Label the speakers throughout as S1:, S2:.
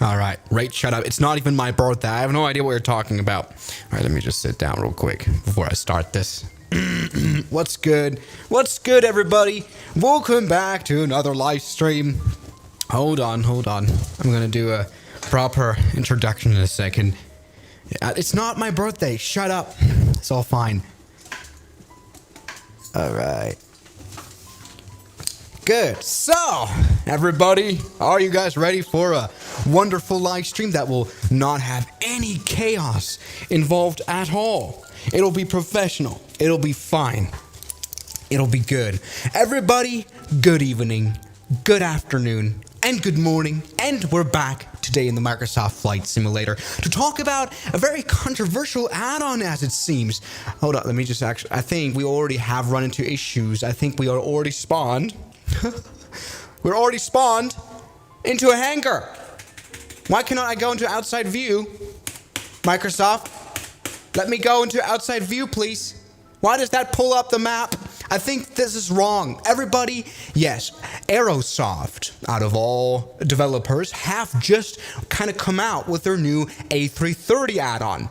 S1: All right, Rach, shut up. It's not even my birthday. I have no idea what you're talking about. All right, let me just sit down real quick before I start this. What's good? What's good, everybody? Welcome back to another live stream. Hold on. I'm going to do a proper introduction in a second. It's not my birthday. Shut up. It's all fine. All right. Good. So, everybody, are you guys ready for a wonderful live stream that will not have any chaos involved at all? It'll be professional. It'll be fine. It'll be good. Everybody, good evening, good afternoon, and good morning. And we're back today in the Microsoft Flight Simulator to talk about a very controversial add-on, as it seems. Hold on, let me just actually, I think we already have run into issues. I think we are already spawned. We're already spawned into a hangar. Why cannot I go into outside view? Microsoft, let me go into outside view, please. Why does that pull up the map? I think this is wrong. Everybody, yes, Aerosoft, out of all developers, have just kind of come out with their new A330 add-on.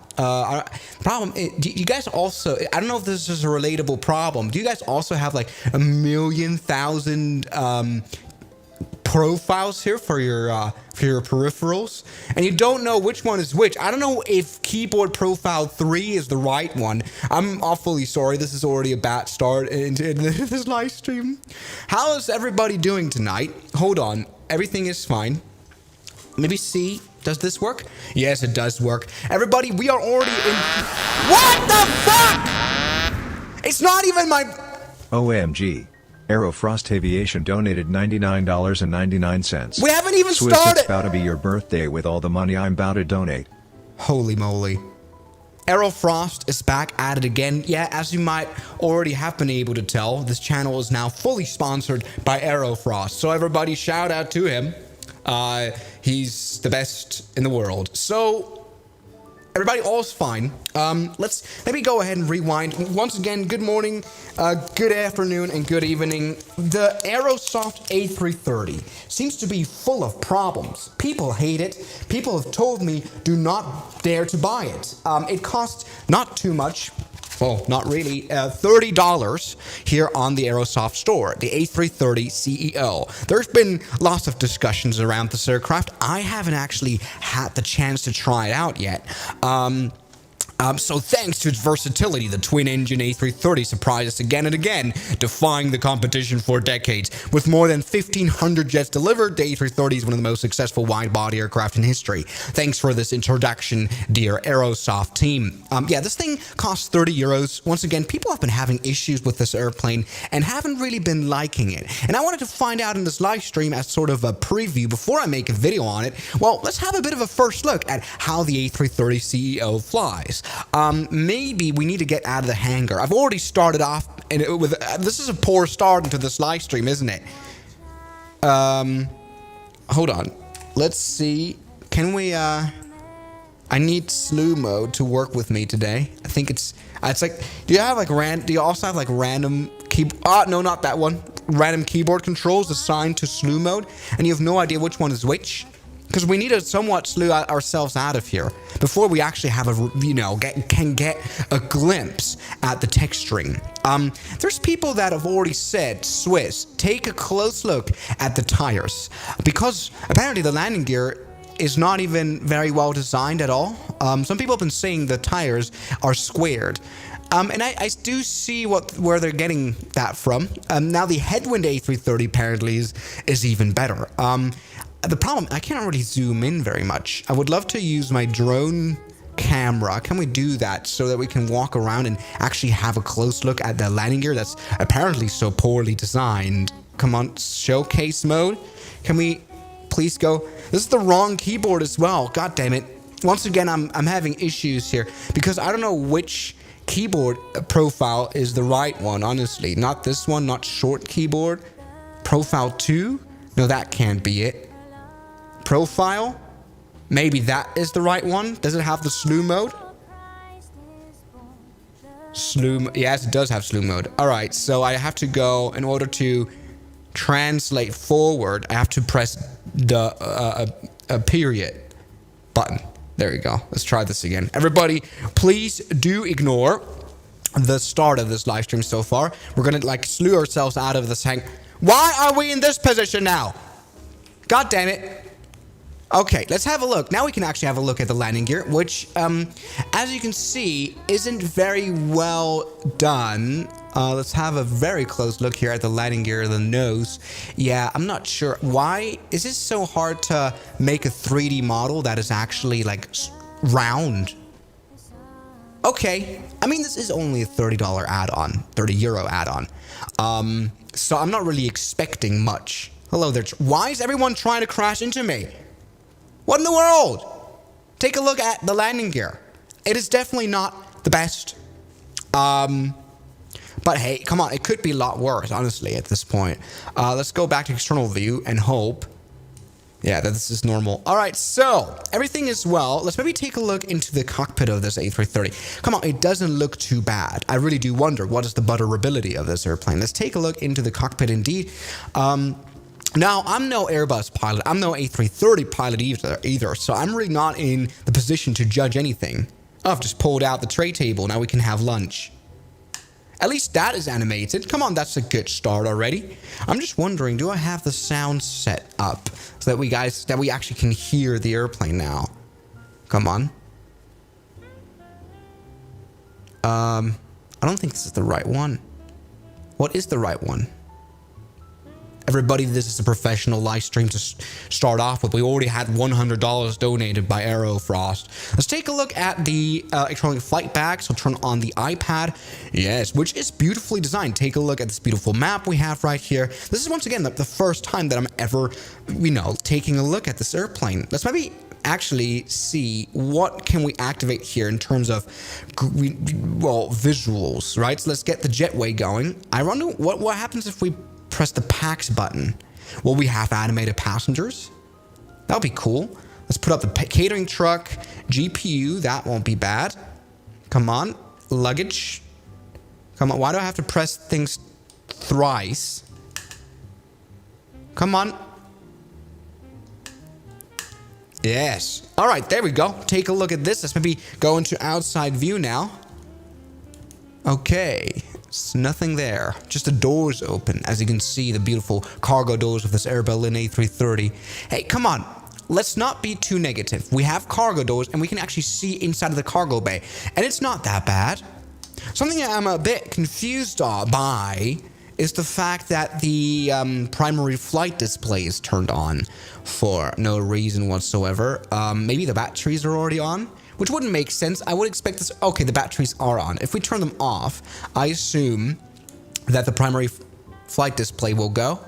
S1: Problem, do you guys also, I don't know if this is a relatable problem, do you guys also have like 1,000,000 profiles here for your peripherals, and you don't know which one is which? I don't know if keyboard profile 3 is the right one. I'm awfully sorry. This is already a bad start into this live stream. How is everybody doing tonight? Hold on. Everything is fine. Maybe see. Does this work? Yes, it does work. Everybody, we are already in. What the fuck? It's not even my.
S2: OMG. Aerofrost Aviation donated $99.99.
S1: We haven't even
S2: Swiss,
S1: started.
S2: it's about to be your birthday with all the money I'm about to donate.
S1: Holy moly. Aerofrost is back at it again. Yeah, as you might already have been able to tell, this channel is now fully sponsored by Aerofrost. So everybody shout out to him. He's the best in the world. So everybody, all's fine. Let me go ahead and rewind. Once again, good morning, good afternoon, and good evening. The Aerosoft A330 seems to be full of problems. People hate it. People have told me do not dare to buy it. It costs not too much. Well, not really. $30 here on the Aerosoft store, the A330 CEO. There's been lots of discussions around this aircraft. I haven't actually had the chance to try it out yet. So thanks to its versatility, the twin-engine A330 surprised us again and again, defying the competition for decades. With more than 1,500 jets delivered, the A330 is one of the most successful wide-body aircraft in history. Thanks for this introduction, dear Aerosoft team. Yeah, this thing costs 30 euros. Once again, people have been having issues with this airplane and haven't really been liking it. And I wanted to find out in this live stream as sort of a preview before I make a video on it. Well, let's have a bit of a first look at how the A330 CEO flies. Maybe we need to get out of the hangar. I've already started off with this is a poor start into this live stream, isn't it? Hold on. Let's see. Can we I need slew mode to work with me today. I think it's like, do you also have like random no, not that one. Random keyboard controls assigned to slew mode, and you have no idea which one is which? Because we need to somewhat slew ourselves out of here before we actually have can get a glimpse at the texturing. There's people that have already said, Swiss, take a close look at the tires, because apparently the landing gear is not even very well designed at all. Some people have been saying the tires are squared. And I do see where they're getting that from. Now the headwind A330 apparently is even better. The problem, I can't really zoom in very much. I would love to use my drone camera. Can we do that so that we can walk around and actually have a close look at the landing gear that's apparently so poorly designed? Come on, showcase mode. Can we please go? This is the wrong keyboard as well. God damn it. Once again, I'm having issues here because I don't know which keyboard profile is the right one, honestly. Not this one, not short keyboard. Profile 2? No, that can't be it. Profile? Maybe that is the right one. Does it have the slew mode? Yes, it does have slew mode. All right, so I have to go, in order to translate forward, I have to press the a period. button. There you go. Let's try this again. Everybody, please do ignore the start of this live stream so far. We're gonna like slew ourselves out of this hang. Why are we in this position now? God damn it. Okay, let's have a look. Now we can actually have a look at the landing gear, which, as you can see, isn't very well done. Let's have a very close look here at the landing gear, the nose. Yeah, I'm not sure. Why is this so hard to make a 3D model that is actually, like, round? Okay, I mean, this is only a $30 add-on, 30 euro add-on. So I'm not really expecting much. Hello there. Why is everyone trying to crash into me? What in the world? Take a look at the landing gear. It is definitely not the best. But hey, come on. It could be a lot worse, honestly, at this point. Let's go back to external view and hope. Yeah, that this is normal. All right, so everything is well. Let's maybe take a look into the cockpit of this A330. Come on, it doesn't look too bad. I really do wonder what is the butterability of this airplane. Let's take a look into the cockpit indeed. Now, I'm no Airbus pilot. I'm no A330 pilot either, so I'm really not in the position to judge anything. Oh, I've just pulled out the tray table. Now we can have lunch. At least that is animated. Come on, that's a good start already. I'm just wondering, do I have the sound set up so that we actually can hear the airplane now? Come on. I don't think this is the right one. What is the right one? Everybody, this is a professional live stream to start off with. We already had $100 donated by Aerofrost. Let's take a look at the electronic flight bag. So turn on the iPad. Yes, which is beautifully designed. Take a look at this beautiful map we have right here. This is once again the first time that I'm ever, taking a look at this airplane. Let's maybe actually see what can we activate here in terms of, visuals, right? So let's get the jetway going. I wonder what happens if we press the PAX button. Will we have animated passengers? That would be cool. Let's put up the catering truck, GPU. That won't be bad. Come on. Luggage. Come on. Why do I have to press things thrice? Come on. Yes. All right. There we go. Take a look at this. Let's maybe go into outside view now. Okay. There's nothing there. Just the doors open. As you can see, the beautiful cargo doors of this Air Berlin A330. Hey, come on. Let's not be too negative. We have cargo doors and we can actually see inside of the cargo bay. And it's not that bad. Something that I'm a bit confused by is the fact that the primary flight display is turned on for no reason whatsoever. Maybe the batteries are already on, which wouldn't make sense. I would expect this. Okay, the batteries are on. If we turn them off, I assume that the primary flight display will go.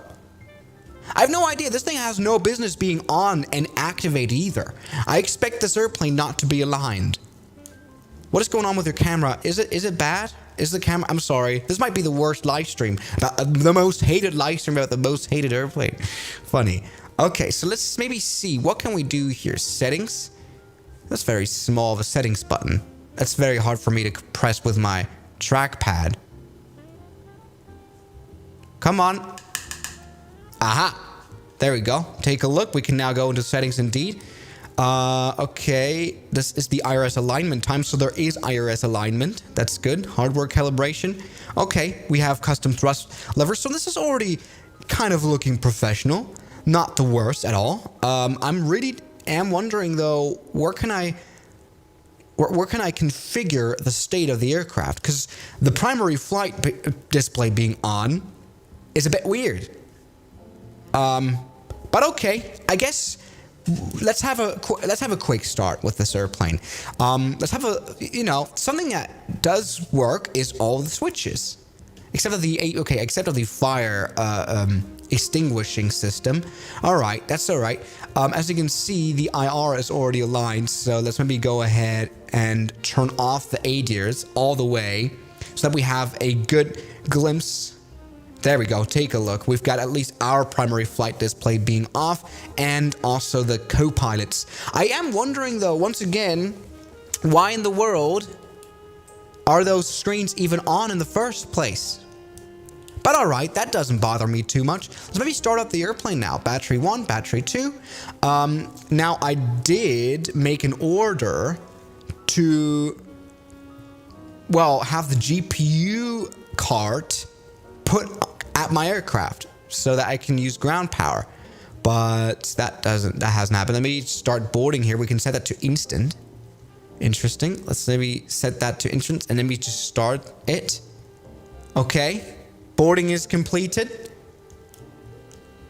S1: I have no idea. This thing has no business being on and activated either. I expect this airplane not to be aligned. What is going on with your camera? Is it bad? Is the camera? I'm sorry. This might be the worst live stream about the most hated live stream about the most hated airplane. Funny. Okay, so let's maybe see what can we do here. Settings. That's very small of a settings button. That's very hard for me to press with my trackpad. Come on. Aha. There we go. Take a look. We can now go into settings indeed. Okay. This is the IRS alignment time. So there is IRS alignment. That's good. Hardware calibration. Okay. We have custom thrust levers. So this is already kind of looking professional. Not the worst at all. I'm really am wondering though, where can I configure the state of the aircraft? Because the primary flight display being on is a bit weird. But okay, I guess let's have a quick start with this airplane. Let's have something that does work is all the switches, except of the fire extinguishing system. All right, that's all right. As you can see, the IR is already aligned, so let's maybe go ahead and turn off the ADIRs all the way so that we have a good glimpse. There we go. Take a look. We've got at least our primary flight display being off and also the co-pilots. I am wondering though, once again, why in the world are those screens even on in the first place? But all right, that doesn't bother me too much. Let's maybe start up the airplane now. Battery 1, battery 2. Now, I did make an order to, well, have the GPU cart put at my aircraft so that I can use ground power. But that hasn't happened. Let me start boarding here. We can set that to instant. Interesting. Let's maybe set that to instant and then we just start it. Okay. Boarding is completed.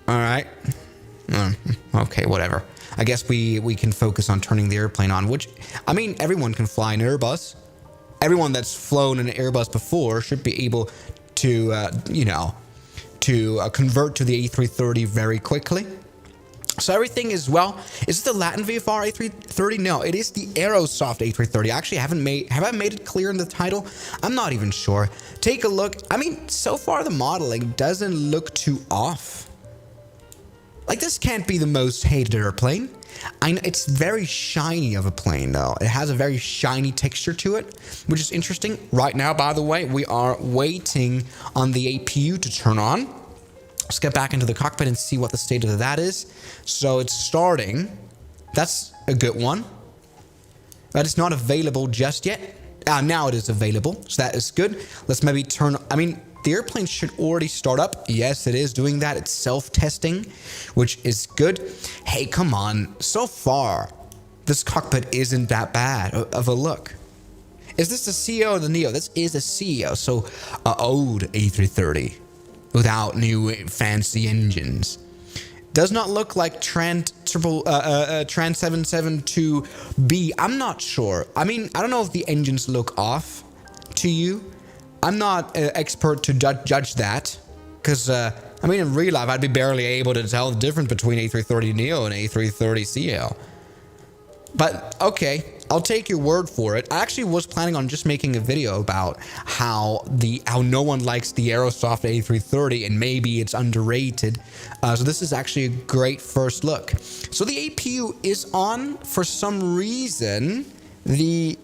S1: All right. Okay, whatever. I guess we can focus on turning the airplane on, which, I mean, everyone can fly an Airbus. Everyone that's flown an Airbus before should be able to, convert to the A330 very quickly. So everything is, well, is it the Latin VFR A330? No, it is the Aerosoft A330. Actually, have I made it clear in the title? I'm not even sure. Take a look. I mean, so far the modeling doesn't look too off. Like, this can't be the most hated airplane. I know it's very shiny of a plane, though. It has a very shiny texture to it, which is interesting. Right now, by the way, we are waiting on the APU to turn on. Let's get back into the cockpit and see what the state of that is. So it's starting. That's a good one. That is not available just yet. Now it is available, so that is good. Let's maybe turn, I mean, the airplane should already start up. Yes, it is doing that. It's self-testing, which is good. Hey, come on. So far, this cockpit isn't that bad of a look. Is this the CEO or the Neo? This is a CEO, so old A330 without new fancy engines. Does not look like Trent 772B. I'm not sure. I mean, I don't know if the engines look off to you. I'm not an expert to judge that. Because, I mean, in real life, I'd be barely able to tell the difference between A330 Neo and A330 CL. But, okay, I'll take your word for it. I actually was planning on just making a video about how no one likes the Aerosoft A330 and maybe it's underrated. So this is actually a great first look. So the APU is on. For some reason, the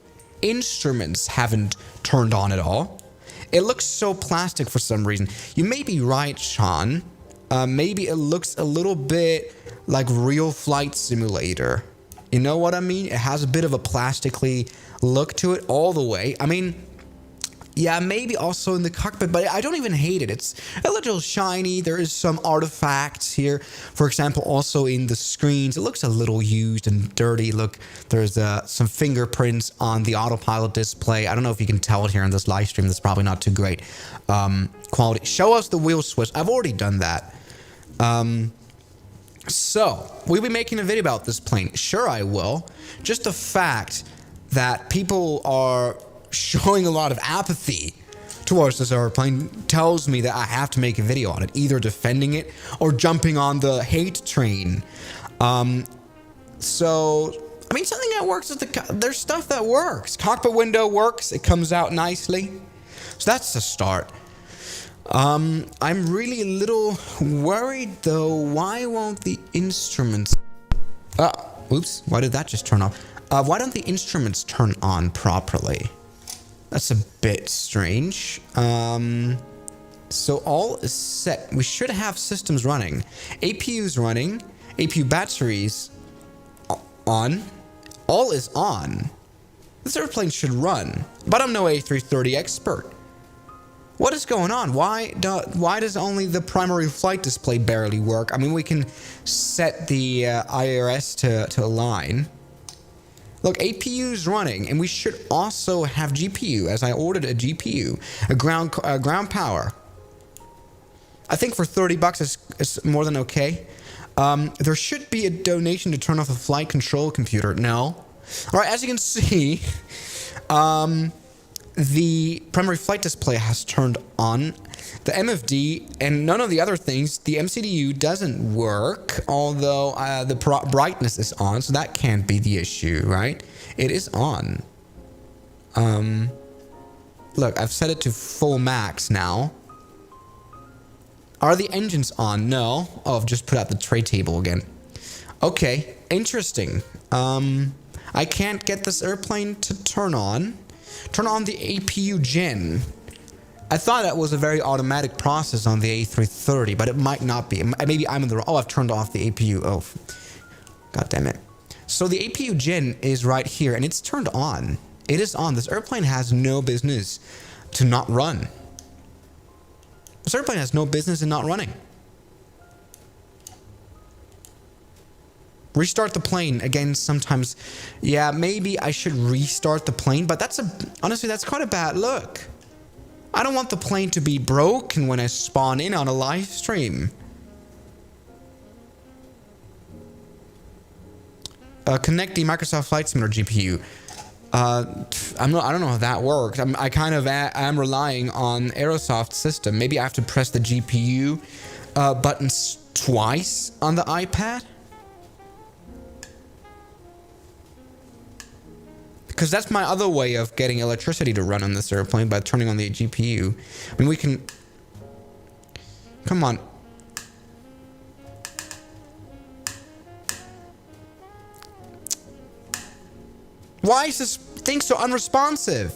S1: instruments haven't turned on at all. It looks so plastic for some reason. You may be right, Sean. Maybe it looks a little bit like real flight simulator. You know what I mean? It has a bit of a plastically look to it all the way. I mean, yeah, maybe also in the cockpit, but I don't even hate it. It's a little shiny. There is some artifacts here. For example, also in the screens, it looks a little used and dirty. Look, there's some fingerprints on the autopilot display. I don't know if you can tell it here in this live stream. That's probably not too great quality. Show us the wheel switch. I've already done that. So, we'll be making a video about this plane. Sure, I will. Just the fact that people are showing a lot of apathy towards this airplane tells me that I have to make a video on it, either defending it or jumping on the hate train. So, I mean, something that works is there's stuff that works. Cockpit window works. It comes out nicely. So that's the start. I'm really a little worried though. Why won't the instruments... oops. Why did that just turn off? Why don't the instruments turn on properly? That's a bit strange. So all is set. We should have systems running. APU's running. APU batteries on. All is on. This airplane should run. But I'm no A330 expert. What is going on? Why does only the primary flight display barely work? I mean, we can set the IRS to align. Look, APU is running, and we should also have GPU, as I ordered a GPU, a ground power. I think for $30 it's more than okay. There should be a donation to turn off the flight control computer. No. All right, as you can see, the primary flight display has turned on. The MFD and none of the other things, the MCDU doesn't work, although the brightness is on, so that can't be the issue, right? It is on. Look, I've set it to full max now. Are the engines on? No. Oh, I've just put out the tray table again. Okay, interesting. I can't get this airplane to turn on. Turn on the APU gen. I thought that was a very automatic process on the A330, but it might not be. Maybe I'm in the wrong. Oh, I've turned off the APU. Oh, god damn it. So the APU gen is right here, and it's turned on. It is on. This airplane has no business to not run. This airplane has no business in not running. Restart the plane again sometimes. Yeah, maybe I should restart the plane, but honestly, that's quite a bad look. I don't want the plane to be broken when I spawn in on a live stream. Connect the Microsoft Flight Simulator GPU. I don't know how that works. I kind of am relying on Aerosoft system. Maybe I have to press the GPU buttons twice on the iPad. Because that's my other way of getting electricity to run on this airplane, by turning on the GPU. I mean, we can... Come on. Why is this thing so unresponsive?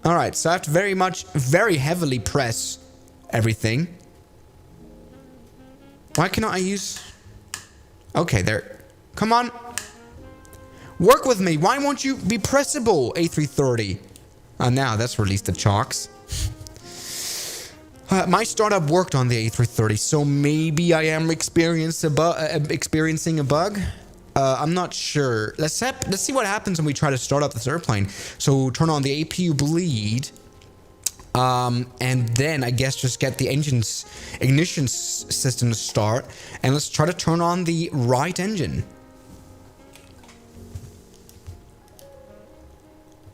S1: Alright, so I have to very heavily press everything. Why cannot I use... Okay, there. Come on. Work with me. Why won't you be pressable, A330? Now that's released the chocks. My startup worked on the A330, so maybe I am experiencing a bug. I'm not sure. Let's see what happens when we try to start up this airplane. So we'll turn on the APU bleed. And then I guess just get the engine's ignition system to start. And let's try to turn on the right engine.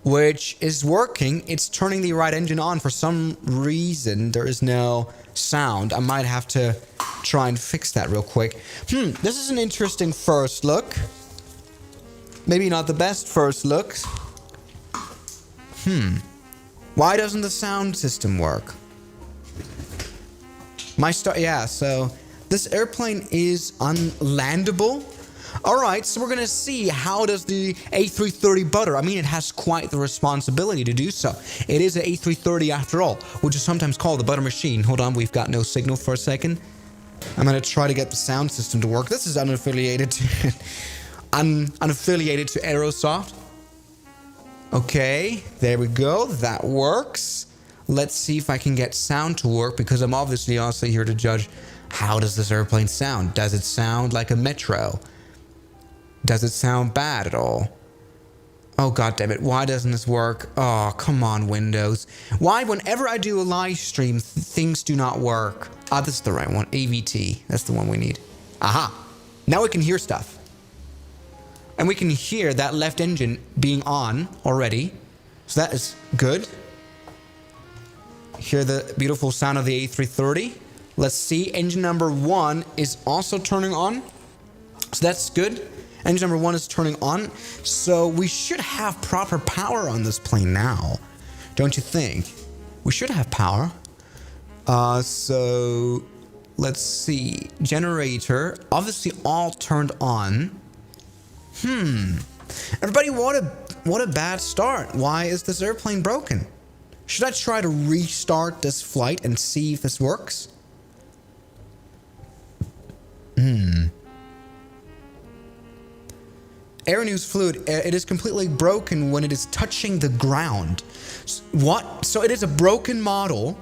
S1: Which is working. It's turning the right engine on. For some reason, there is no sound. I might have to try and fix that real quick. This is an interesting first look. Maybe not the best first look. Why doesn't the sound system work? Yeah, so this airplane is unlandable. Alright, so we're gonna see how does the A330 butter. I mean, it has quite the responsibility to do so. It is an A330 after all, which is sometimes called the butter machine. Hold on, we've got no signal for a second. I'm gonna try to get the sound system to work. This is unaffiliated to unaffiliated to Aerosoft. Okay, there we go. That works. Let's see if I can get sound to work, because I'm obviously also here to judge how does this airplane sound. Does it sound like a Metro? Does it sound bad at all? Oh, god damn it. Why doesn't this work? Oh, come on, Windows. Why, whenever I do a live stream, things do not work? Ah, this is the right one. AVT. That's the one we need. Aha. Now we can hear stuff. And we can hear that left engine being on already. So that is good. Hear the beautiful sound of the A330. Let's see. Engine number 1 is also turning on. So that's good. Engine number 1 is turning on, so we should have proper power on this plane now. Don't you think? We should have power. So let's see. Generator, obviously all turned on. Everybody, what a bad start. Why is this airplane broken? Should I try to restart this flight and see if this works? Air news fluid, it is completely broken when it is touching the ground. What? So it is a broken model.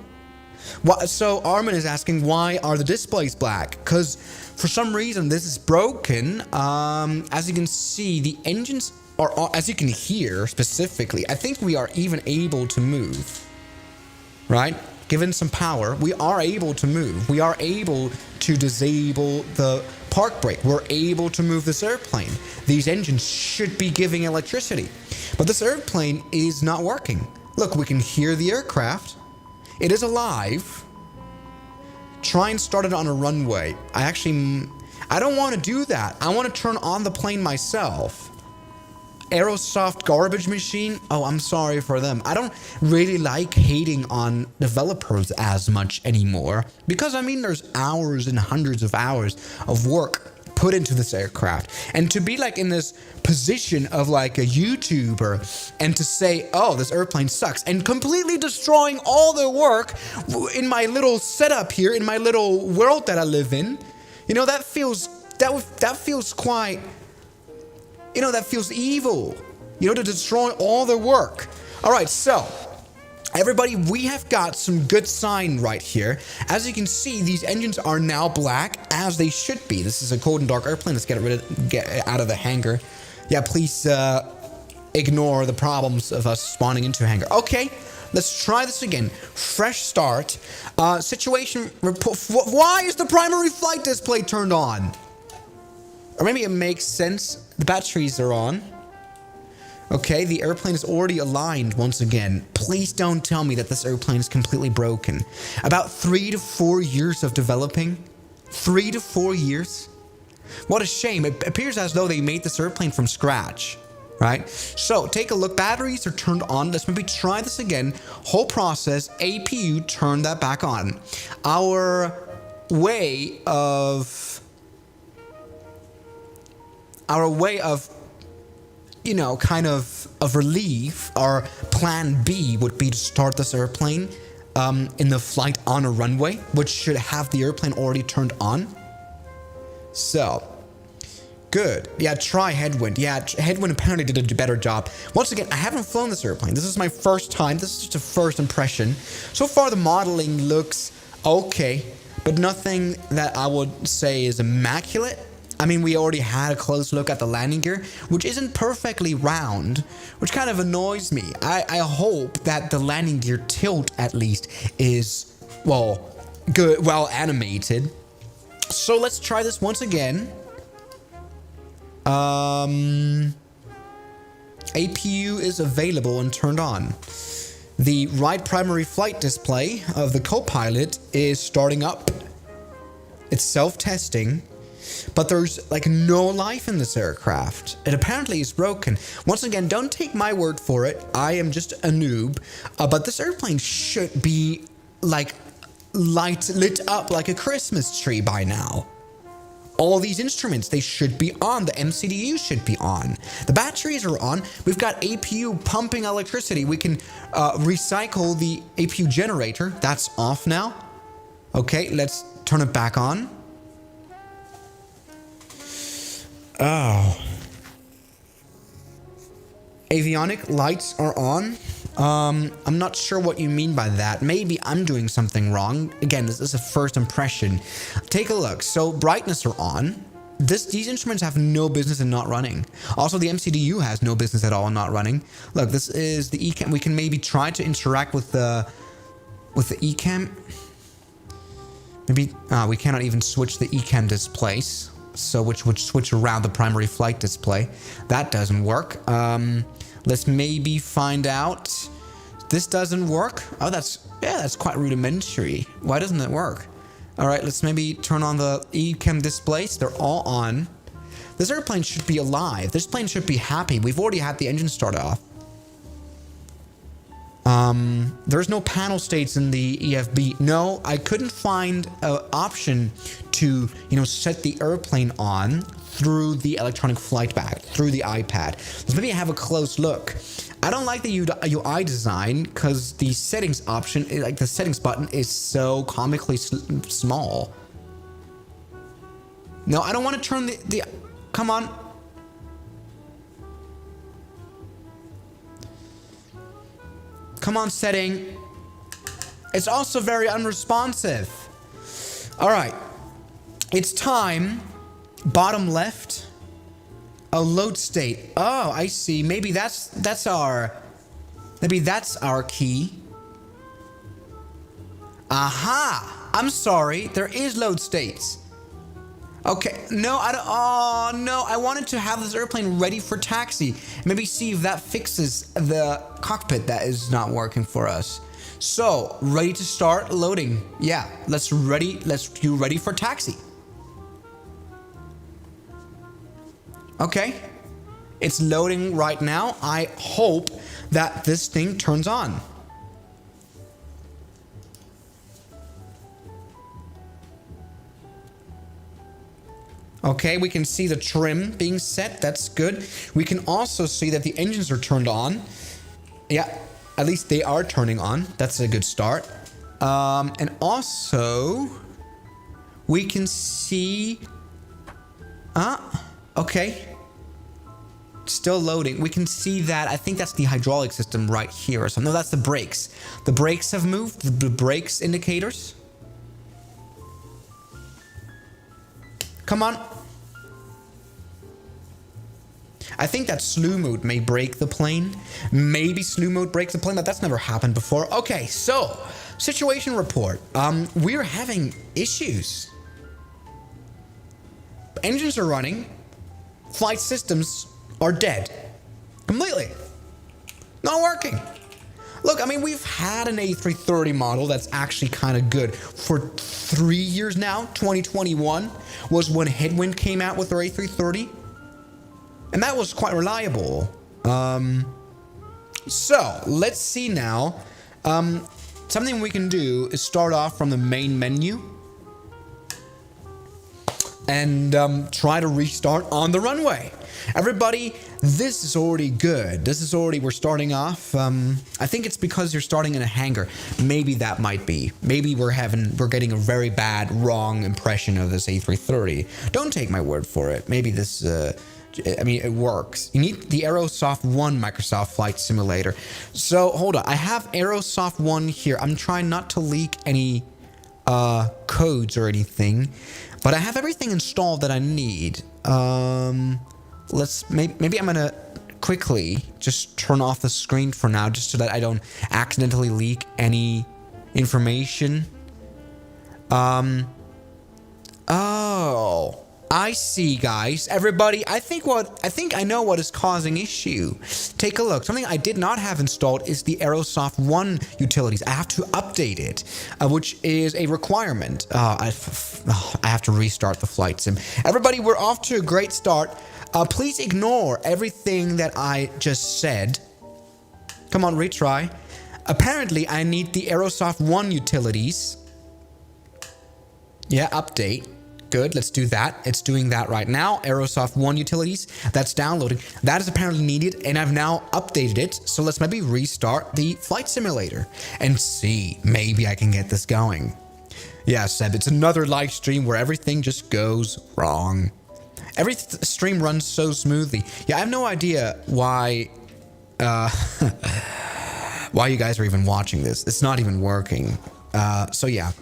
S1: So Armin is asking, why are the displays black? Because for some reason this is broken. As you can see, the engines are, as you can hear specifically, I think we are even able to move. Right? Given some power, we are able to move. We are able to disable the park brake. We're able to move this airplane. These engines should be giving electricity. But this airplane is not working. Look, we can hear the aircraft. It is alive. Try and start it on a runway. I don't want to do that. I want to turn on the plane myself. Aerosoft garbage machine. Oh, I'm sorry for them. I don't really like hating on developers as much anymore, because I mean there's hours and hundreds of hours of work put into this aircraft. And to be like in this position of like a YouTuber and to say, oh, this airplane sucks, and completely destroying all the work in my little setup here, in my little world that I live in, you know, that feels quite, you know, that feels evil, you know, to destroy all their work. All right, so everybody, we have got some good sign right here. As you can see, these engines are now black, as they should be. This is a cold and dark airplane. Let's get out of the hangar. Yeah, please ignore the problems of us spawning into a hangar. Okay, let's try this again. Fresh start. Situation report. Why is the primary flight display turned on? Or maybe it makes sense. The batteries are on. Okay, the airplane is already aligned once again. Please don't tell me that this airplane is completely broken. About 3 to 4 years of developing. 3 to 4 years? What a shame. It appears as though they made this airplane from scratch, right? So, take a look. Batteries are turned on. Let's maybe try this again. Whole process, APU, turn that back on. Our way of, you know, kind of relief, our plan B would be to start this airplane in the flight on a runway, which should have the airplane already turned on. So, good. Yeah, try headwind. Yeah, headwind apparently did a better job. Once again, I haven't flown this airplane. This is my first time. This is just a first impression. So far, the modeling looks okay, but nothing that I would say is immaculate. I mean, we already had a close look at the landing gear, which isn't perfectly round, which kind of annoys me. I hope that the landing gear tilt, at least, is, well, good, well animated. So let's try this once again. APU is available and turned on. The right primary flight display of the co-pilot is starting up. It's self-testing. But there's like no life in this aircraft. It apparently is broken. Once again, don't take my word for it. I am just a noob. But this airplane should be like lit up like a Christmas tree by now. All these instruments, they should be on. The MCDU should be on. The batteries are on. We've got APU pumping electricity. We can recycle the APU generator. That's off now. Okay, let's turn it back on. Oh. Avionic lights are on. I'm not sure what you mean by that. Maybe I'm doing something wrong. Again, this is a first impression. Take a look. So brightness are on. These instruments have no business in not running. Also, the MCDU has no business at all in not running. Look, this is the eCam. We can maybe try to interact with the eCam. Maybe we cannot even switch the eCam displays. So which would switch around the primary flight display. That doesn't work. Let's maybe find out. This doesn't work. Oh, that's quite rudimentary. Why doesn't it work? All right, let's maybe turn on the eCam displays. They're all on. This airplane should be alive. This plane should be happy. We've already had the engine start off. There's no panel states in the EFB. No, I couldn't find an option to, you know, set the airplane on through the electronic flight bag, through the iPad. Let's maybe have a close look. I don't like the UI design because the settings option, like the settings button, is so comically small. No, I don't want to turn the come on. Come on, setting. It's also very unresponsive. All right. It's time. Bottom left. A load state. Oh, I see. Maybe that's our key. Aha! I'm sorry. There is load states. Okay. No, I don't. Oh, no. I wanted to have this airplane ready for taxi. Maybe see if that fixes the cockpit that is not working for us. So, ready to start loading. Yeah, let's do ready for taxi. Okay. It's loading right now. I hope that this thing turns on. Okay, we can see the trim being set. That's good. We can also see that the engines are turned on. Yeah, at least they are turning on. That's a good start. And also, we can see... okay. Still loading. We can see that. I think that's the hydraulic system right here or something. No, that's the brakes. The brakes have moved. The brakes indicators. Come on. I think that slew mode may break the plane. Maybe slew mode breaks the plane, but that's never happened before. Okay, so situation report. We're having issues. Engines are running. Flight systems are dead. Completely. Not working. Look, I mean, we've had an A330 model that's actually kind of good for 3 years now. 2021 was when Headwind came out with their A330. And that was quite reliable. So, let's see now. Something we can do is start off from the main menu. And try to restart on the runway. Everybody, this is already good. This is already, we're starting off. I think it's because you're starting in a hangar. Maybe that might be. Maybe we're getting a very bad, wrong impression of this A330. Don't take my word for it. Maybe this, I mean, it works. You need the Aerosoft 1 Microsoft Flight Simulator. So, hold on. I have Aerosoft 1 here. I'm trying not to leak any codes or anything. But I have everything installed that I need. Maybe I'm gonna quickly just turn off the screen for now, just so that I don't accidentally leak any information. Oh, I see, guys. Everybody, I think I know what is causing issue. Take a look. Something I did not have installed is the Aerosoft 1 utilities. I have to update it, which is a requirement. I have to restart the flight sim. Everybody, we're off to a great start. Please ignore everything that I just said. Come on, retry. Apparently, I need the Aerosoft 1 utilities. Yeah, update. Good, let's do that. It's doing that right now. Aerosoft 1 utilities, that's downloading. That is apparently needed, and I've now updated it. So let's maybe restart the flight simulator and see. Maybe I can get this going. Yeah, Seb, it's another live stream where everything just goes wrong. Every stream runs so smoothly. Yeah, I have no idea why why you guys are even watching this. It's not even working. So yeah.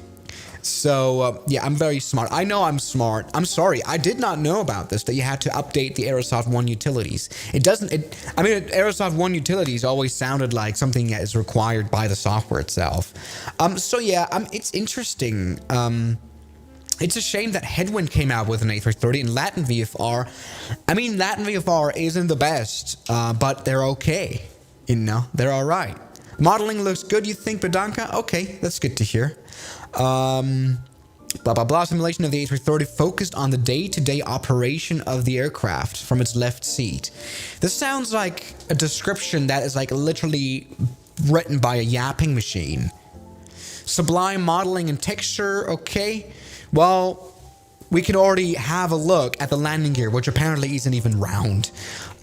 S1: So, yeah, I'm very smart. I know I'm smart. I'm sorry. I did not know about this, that you had to update the Aerosoft 1 utilities. I mean, Aerosoft 1 utilities always sounded like something that is required by the software itself. So, yeah, it's interesting. It's a shame that Headwind came out with an A330 and Latin VFR. I mean, Latin VFR isn't the best, but they're okay. You know, they're all right. Modeling looks good, you think, Bedanka? Okay, that's good to hear. Blah, blah, blah. Simulation of the A330 focused on the day-to-day operation of the aircraft from its left seat. This sounds like a description that is like literally written by a yapping machine. Sublime modeling and texture, okay. Well, we can already have a look at the landing gear, which apparently isn't even round.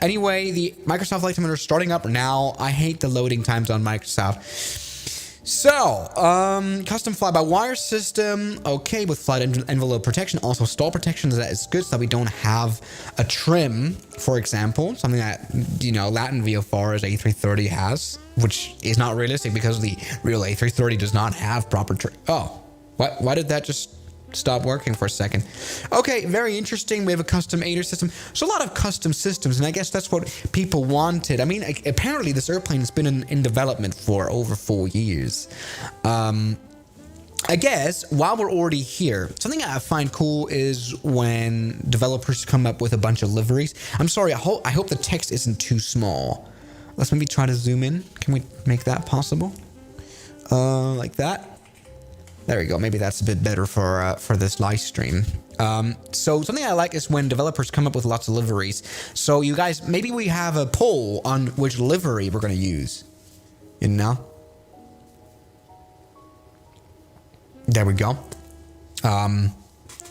S1: Anyway, the Microsoft Flight Simulator is starting up now. I hate the loading times on Microsoft. So, custom fly-by-wire system, okay, with flight envelope protection, also stall protection, that is good, so that we don't have a trim, for example, something that, you know, Latin VFR's A330 has, which is not realistic because the real A330 does not have proper trim. Oh, why did that just stop working for a second? Okay, very interesting. We have a custom aider system. So a lot of custom systems, and I guess that's what people wanted. I mean, apparently this airplane has been in development for over 4 years. I guess while we're already here, something I find cool is when developers come up with a bunch of liveries. I'm sorry, I hope the text isn't too small. Let's maybe try to zoom in. Can we make that possible? Like that. There we go. Maybe that's a bit better for this live stream. So something I like is when developers come up with lots of liveries. So you guys, maybe we have a poll on which livery we're going to use. You know? There we go.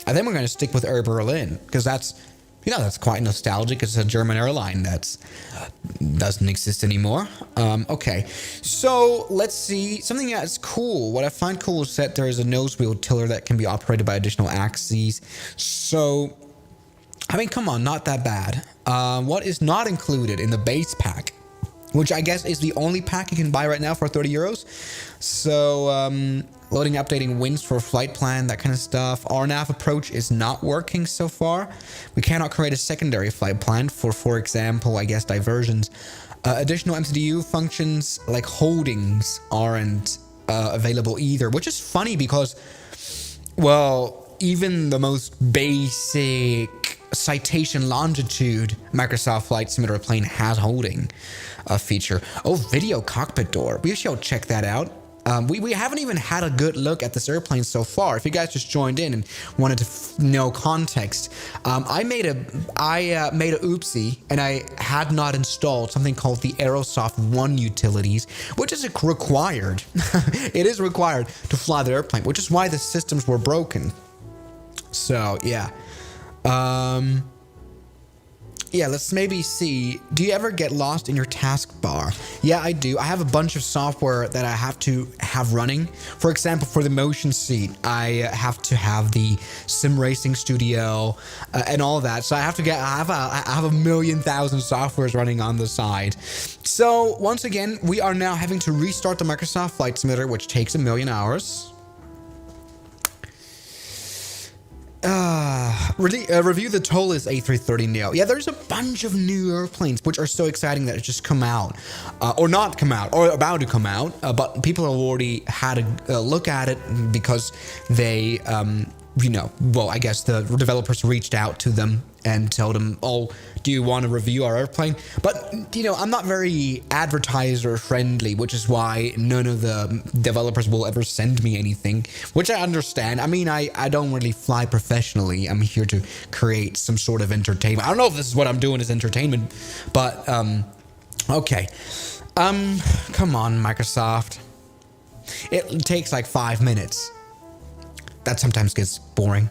S1: I think we're going to stick with Air Berlin because that's, you know, that's quite nostalgic. It's a German airline that's doesn't exist anymore. Okay, so let's see something that's cool. What I find cool is that there is a nose wheel tiller that can be operated by additional axes. So, I mean, come on, not that bad. What is not included in the base pack, which I guess is the only pack you can buy right now for 30 euros. So, loading, updating winds for flight plan, that kind of stuff. RNAV approach is not working so far. We cannot create a secondary flight plan for example, I guess diversions. Additional MCDU functions like holdings aren't available either, which is funny because, well, even the most basic citation longitude Microsoft Flight Simulator plane has holding a feature. Oh, video cockpit door. We should check that out. We haven't even had a good look at this airplane so far. If you guys just joined in and wanted to know context, I made a oopsie and I had not installed something called the Aerosoft One utilities, which is required. It is required to fly the airplane, which is why the systems were broken. So yeah. Yeah, let's maybe see. Do you ever get lost in your taskbar? Yeah, I do. I have a bunch of software that I have to have running. For example, for the motion seat, I have to have the Sim Racing Studio and all that. So I have a million thousand softwares running on the side. So once again, we are now having to restart the Microsoft Flight Simulator, which takes 1 million hours. Review the Tolis A330neo. Yeah, there's a bunch of new airplanes which are so exciting that it just come out, or not come out, or about to come out. But people have already had a look at it because they, you know, well, I guess the developers reached out to them and told them, oh, do you want to review our airplane? But, you know, I'm not very advertiser friendly, which is why none of the developers will ever send me anything, which I understand. I mean, I don't really fly professionally. I'm here to create some sort of entertainment. I don't know if this is what I'm doing is entertainment, but, okay. Come on, Microsoft. It takes like 5 minutes. That sometimes gets boring.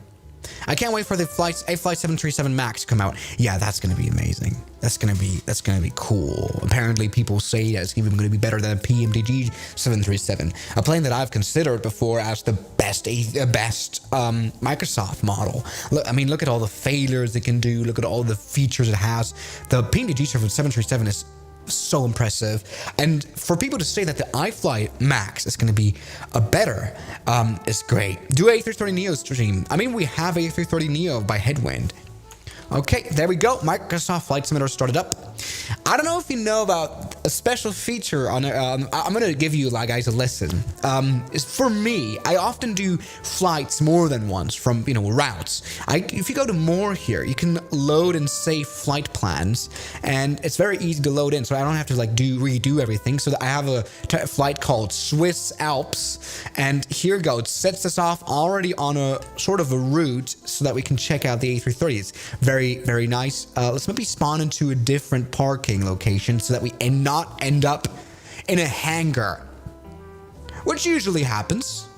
S1: I can't wait for the A-Flight 737 MAX to come out. Yeah, that's gonna be amazing. That's gonna be cool. Apparently, people say that it's even gonna be better than a PMDG 737, a plane that I've considered before as the best Microsoft model. Look, I mean, look at all the failures it can do. Look at all the features it has. The PMDG 737 is so impressive, and for people to say that the iFly Max is going to be a better is great. Do A330neo stream. I mean, we have A330neo by Headwind. Okay, there we go. Microsoft Flight Simulator started up. I don't know if you know about a special feature on I'm going to give you guys a lesson. Is for me, I often do flights more than once from, you know, routes. If you go to more here, you can load and save flight plans, and it's very easy to load in, so I don't have to like redo everything. So I have a flight called Swiss Alps, and here goes. It sets us off already on a sort of a route so that we can check out the A330. It's very, very nice. Let's maybe spawn into a different parking location so that we not end up in a hangar, which usually happens.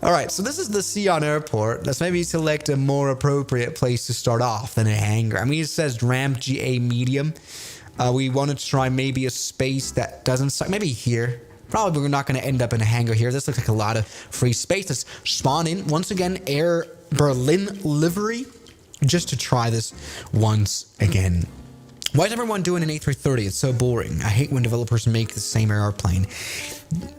S1: All right, so this is the Sion Airport. Let's maybe select a more appropriate place to start off than a hangar. I mean, it says ramp GA medium. We want to try maybe a space that doesn't suck. Maybe here. Probably we're not going to end up in a hangar here. This looks like a lot of free space. Let's spawn in. Once again, Air Berlin livery, just to try this once again. Why is everyone doing an A330? It's so boring. I hate when developers make the same airplane.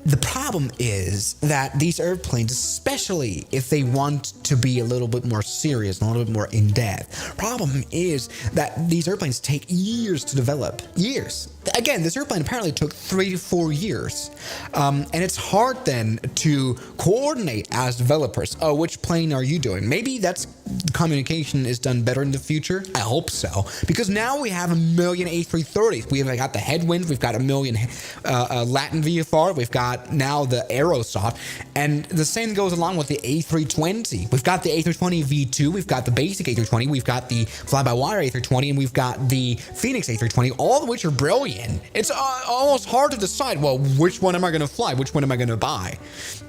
S1: The problem is that these airplanes, especially if they want to be a little bit more serious and a little bit more in-depth, problem is that these airplanes take years to develop. Years. Again, this airplane apparently took 3 to 4 years. And it's hard then to coordinate as developers. Oh, which plane are you doing? Maybe that's communication is done better in the future. I hope so. Because now we have 1 million A330s. We've got the Headwind. We've got 1 million Latin VFR. We've got now the Aerosoft, and the same goes along with the A320. We've got the A320 V2, we've got the basic A320, we've got the fly-by-wire A320, and we've got the Phoenix A320, all of which are brilliant. It's almost hard to decide, well, which one am I going to fly? Which one am I going to buy?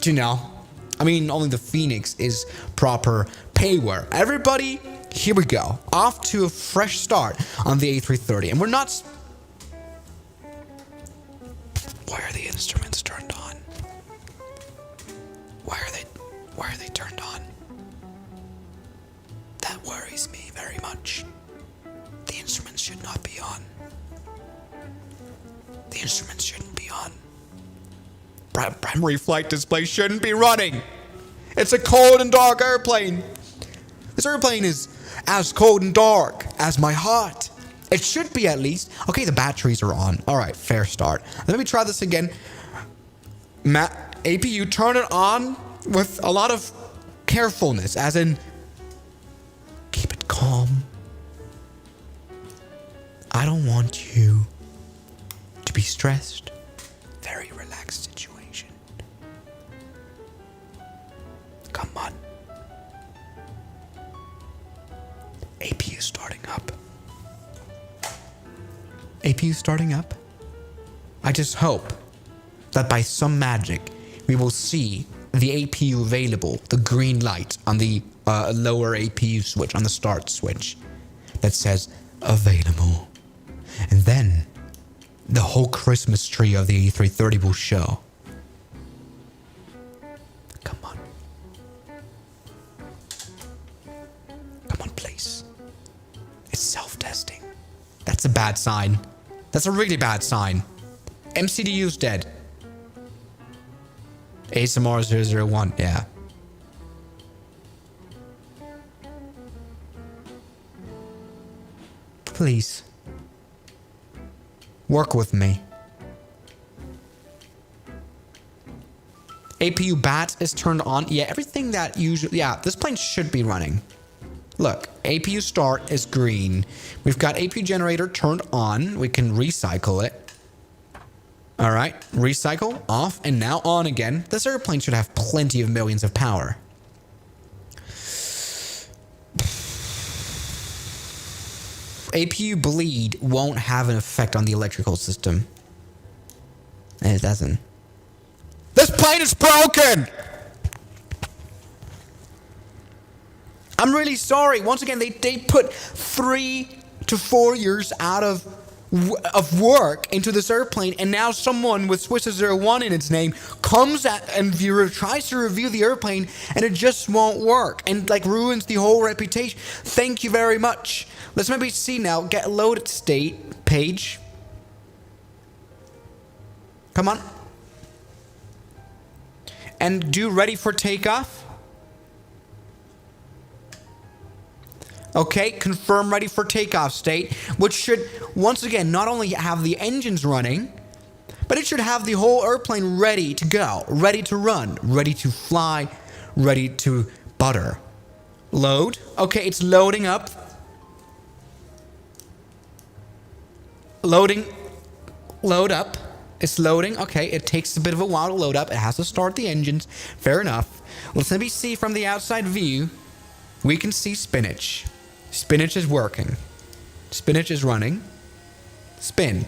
S1: You know? I mean, only the Phoenix is proper payware. Everybody, here we go. Off to a fresh start on the A330. And we're not... Why are the instruments turned on? Why are they turned on? That worries me very much. The instruments should not be on. The instruments shouldn't be on. Primary flight display shouldn't be running. It's a cold and dark airplane. This airplane is as cold and dark as my heart. It should be at least. Okay, the batteries are on. All right, fair start. Let me try this again. APU, turn it on with a lot of carefulness, as in keep it calm. I don't want you to be stressed. Very relaxed situation. Come on. APU starting up. APU starting up. I just hope that by some magic we will see the APU available, the green light on the lower APU switch, on the start switch, that says available. And then the whole Christmas tree of the A330 will show. Come on. Come on, please. It's self-testing. That's a bad sign. That's a really bad sign. MCDU's dead. ASMR 001, yeah. Please. Work with me. APU bat is turned on. Yeah, everything that usually... Yeah, this plane should be running. Look, APU start is green. We've got APU generator turned on. We can recycle it. All right, recycle, off, and now on again. This airplane should have plenty of millions of power. APU bleed won't have an effect on the electrical system. It doesn't. This plane is broken! I'm really sorry. Once again, they put 3 to 4 years out of work into this airplane, and now someone with Swiss01 in its name comes at and tries to review the airplane, and it just won't work, and like ruins the whole reputation. Thank you very much. Let's maybe see now. Get loaded state page. Come on. And do ready for takeoff. Okay, confirm ready for takeoff state, which should, once again, not only have the engines running, but it should have the whole airplane ready to go, ready to run, ready to fly, ready to butter. Load. Okay, it's loading up. Loading. Load up. It's loading. Okay, it takes a bit of a while to load up. It has to start the engines. Fair enough. Let's maybe see from the outside view. We can see spinach. Spinach is working. Spinach is running. Spin.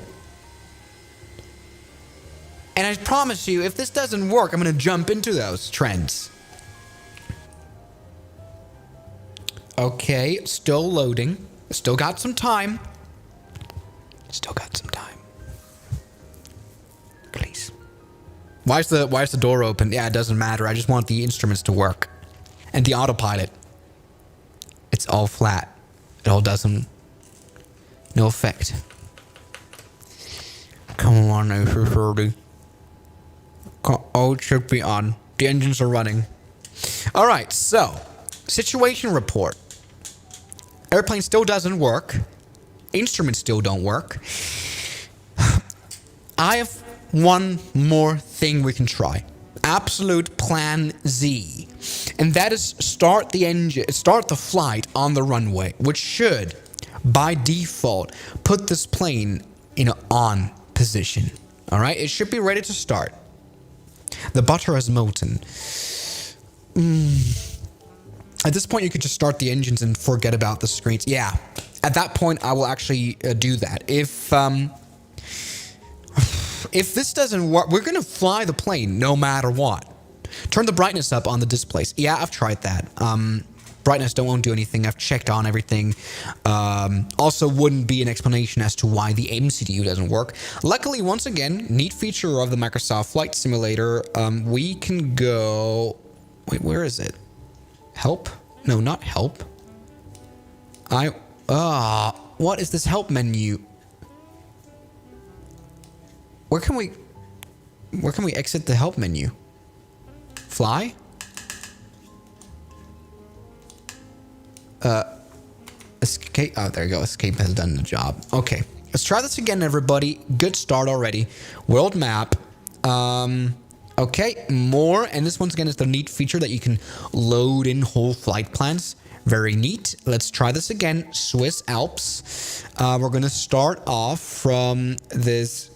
S1: And I promise you, if this doesn't work, I'm going to jump into those trends. Okay, still loading. Still got some time. Still got some time. Please. Why is the door open? Yeah, it doesn't matter. I just want the instruments to work. And the autopilot. It's all flat. It all doesn't... No effect. Come on, A330. Oh, it should be on. The engines are running. Alright, so... Situation report. Airplane still doesn't work. Instruments still don't work. I have one more thing we can try. Absolute plan Z. And that is start the flight on the runway, which should, by default, put this plane in an on position. All right, it should be ready to start. The butter has molten. At this point, you could just start the engines and forget about the screens. Yeah, at that point, I will actually do that. If this doesn't work, we're gonna fly the plane no matter what. Turn the brightness up on the displays. Yeah, I've tried that. Brightness won't do anything. I've checked on everything. Also wouldn't be an explanation as to why the MCU doesn't work. Luckily, once again, neat feature of the Microsoft Flight Simulator. We can go... Wait, where is it? Help? No, not help. What is this help menu? Where can we exit the help menu? Fly? Escape. Oh, there you go. Escape has done the job. Okay. Let's try this again, everybody. Good start already. World map. Okay. More. And this once again is the neat feature that you can load in whole flight plans. Very neat. Let's try this again. Swiss Alps. We're going to start off from this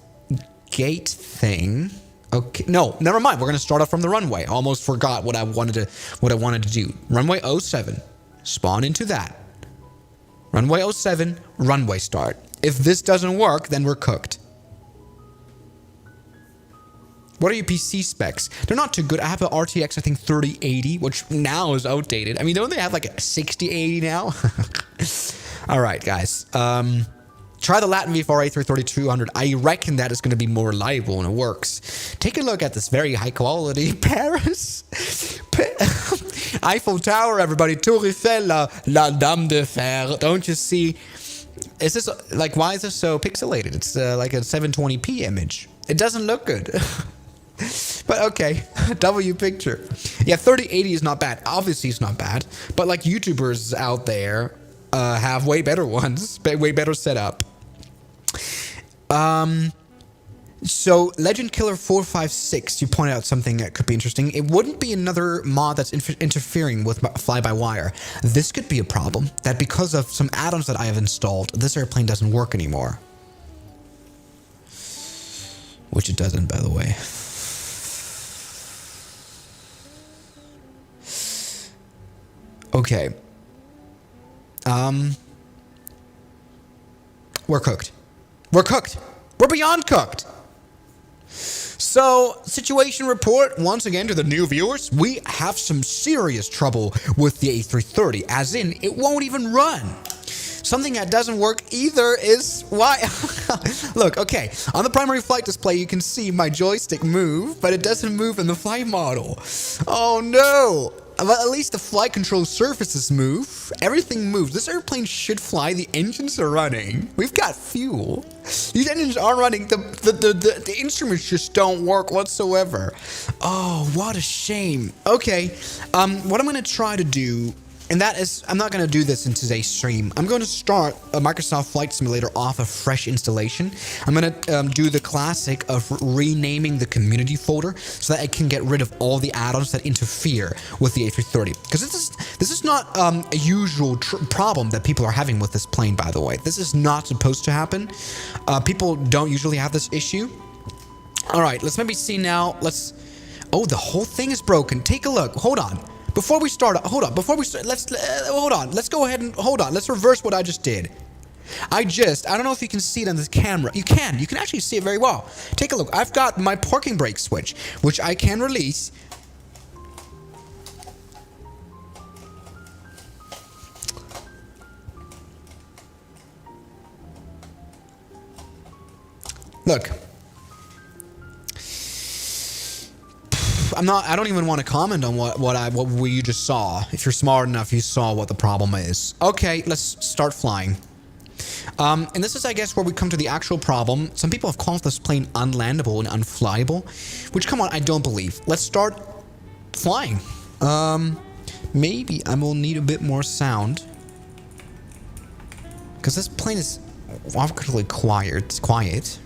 S1: gate thing. Okay. No, never mind. We're going to start off from the runway. Almost forgot what I wanted to do. Runway 07. Spawn into that. Runway 07, runway start. If this doesn't work, then we're cooked. What are your PC specs? They're not too good. I have an RTX, I think 3080, which now is outdated. I mean, don't they have like a 6080 now? All right, guys. Try the Latin V4 A330-200. I reckon that is going to be more reliable when it works. Take a look at this very high quality Paris. Eiffel Tower, everybody. Tour Eiffel, la Dame de Fer. Don't you see? Is this like, why is this so pixelated? It's like a 720p image. It doesn't look good. But okay, W picture. Yeah, 3080 is not bad. Obviously, it's not bad. But like YouTubers out there have way better ones, way better setup. So Legend Killer 456, you pointed out something that could be interesting. It wouldn't be another mod that's interfering with fly-by-wire. This could be a problem, that because of some add-ons that I have installed, this airplane doesn't work anymore. Which it doesn't, by the way. Okay. We're cooked. We're cooked. We're beyond cooked. So, situation report, once again to the new viewers, we have some serious trouble with the A330, as in, it won't even run. Something that doesn't work either is why... Look, okay, on the primary flight display, you can see my joystick move, but it doesn't move in the flight model. Oh no! But at least the flight control surfaces move. Everything moves. This airplane should fly. The engines are running. We've got fuel. These engines are running. The instruments just don't work whatsoever. Oh, what a shame. Okay, what I'm going to try to do, and that is, I'm not going to do this in today's stream. I'm going to start a Microsoft Flight Simulator off a fresh installation. I'm going to do the classic of renaming the community folder so that I can get rid of all the add-ons that interfere with the A330. Because this is not a usual problem that people are having with this plane, by the way. This is not supposed to happen. People don't usually have this issue. All right, let's maybe see now. Oh, the whole thing is broken. Take a look. Hold on. Before we start, hold on. Before we start, hold on. Let's go ahead and hold on. Let's reverse what I just did. I don't know if you can see it on this camera. You can actually see it very well. Take a look. I've got my parking brake switch, which I can release. Look. I don't even want to comment on what you just saw. If you're smart enough, you saw what the problem is. Okay, let's start flying. And this is, I guess, where we come to the actual problem. Some people have called this plane unlandable and unflyable, which, come on, I don't believe. Let's start flying. Maybe I will need a bit more sound, because this plane is awkwardly quiet. It's quiet.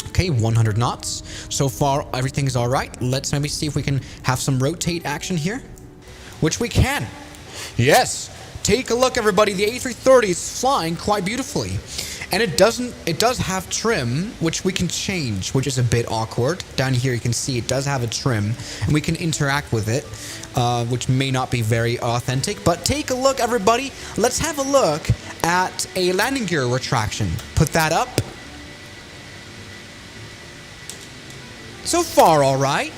S1: Okay, 100 knots. So far, everything's all right. Let's maybe see if we can have some rotate action here, which we can. Yes. Take a look, everybody. The A330 is flying quite beautifully. And it does have trim, which we can change, which is a bit awkward. Down here, you can see it does have a trim, and we can interact with it, which may not be very authentic. But take a look, everybody. Let's have a look at a landing gear retraction. Put that up. So far, all right.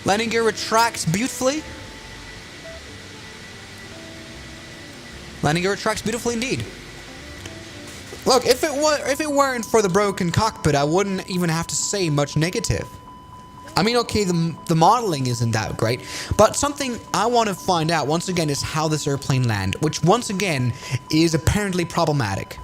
S1: Landing gear retracts beautifully. Landing gear retracts beautifully indeed. Look, if it weren't for the broken cockpit, I wouldn't even have to say much negative. I mean, okay, the modeling isn't that great, but something I want to find out once again is how this airplane lands, which once again is apparently problematic.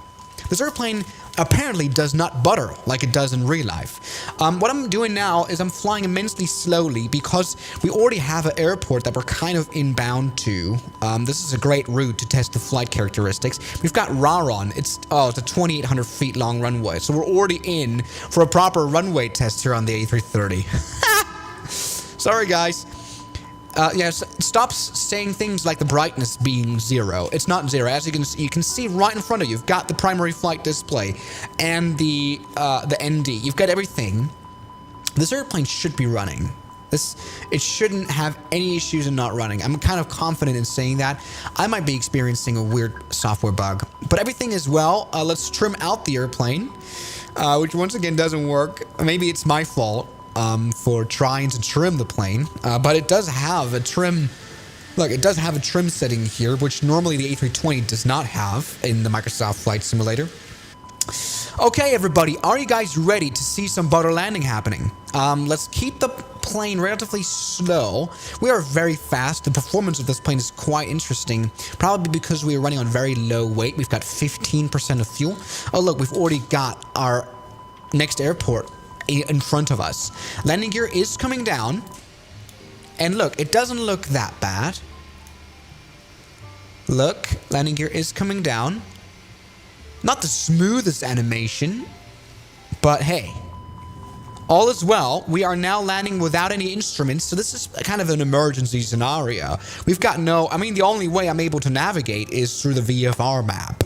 S1: This airplane apparently does not butter like it does in real life. What I'm doing now is I'm flying immensely slowly because we already have an airport that we're kind of inbound to. This is a great route to test the flight characteristics. We've got Raron. It's a 2,800 feet long runway, so we're already in for a proper runway test here on the A330. Sorry, guys. Yes, stop saying things like the brightness being 0. It's not 0. As you can see right in front of you, you've got the primary flight display and the ND. You've got everything. This airplane should be running. It shouldn't have any issues in not running. I'm kind of confident in saying that. I might be experiencing a weird software bug, but everything is well. Let's trim out the airplane, which once again doesn't work. Maybe it's my fault. For trying to trim the plane, but it does have a trim. Look, it does have a trim setting here, which normally the A320 does not have in the Microsoft Flight Simulator. Okay, everybody, are you guys ready to see some butter landing happening? Let's keep the plane relatively slow. We are very fast. The performance of this plane is quite interesting, probably because we are running on very low weight. We've got 15% of fuel. Oh, look, we've already got our next airport in front of us. Landing gear is coming down, and look, it doesn't look that bad. Look, landing gear is coming down. Not the smoothest animation, but hey, all is well. We are now landing without any instruments, so this is kind of an emergency scenario. We've got the only way I'm able to navigate is through the VFR map.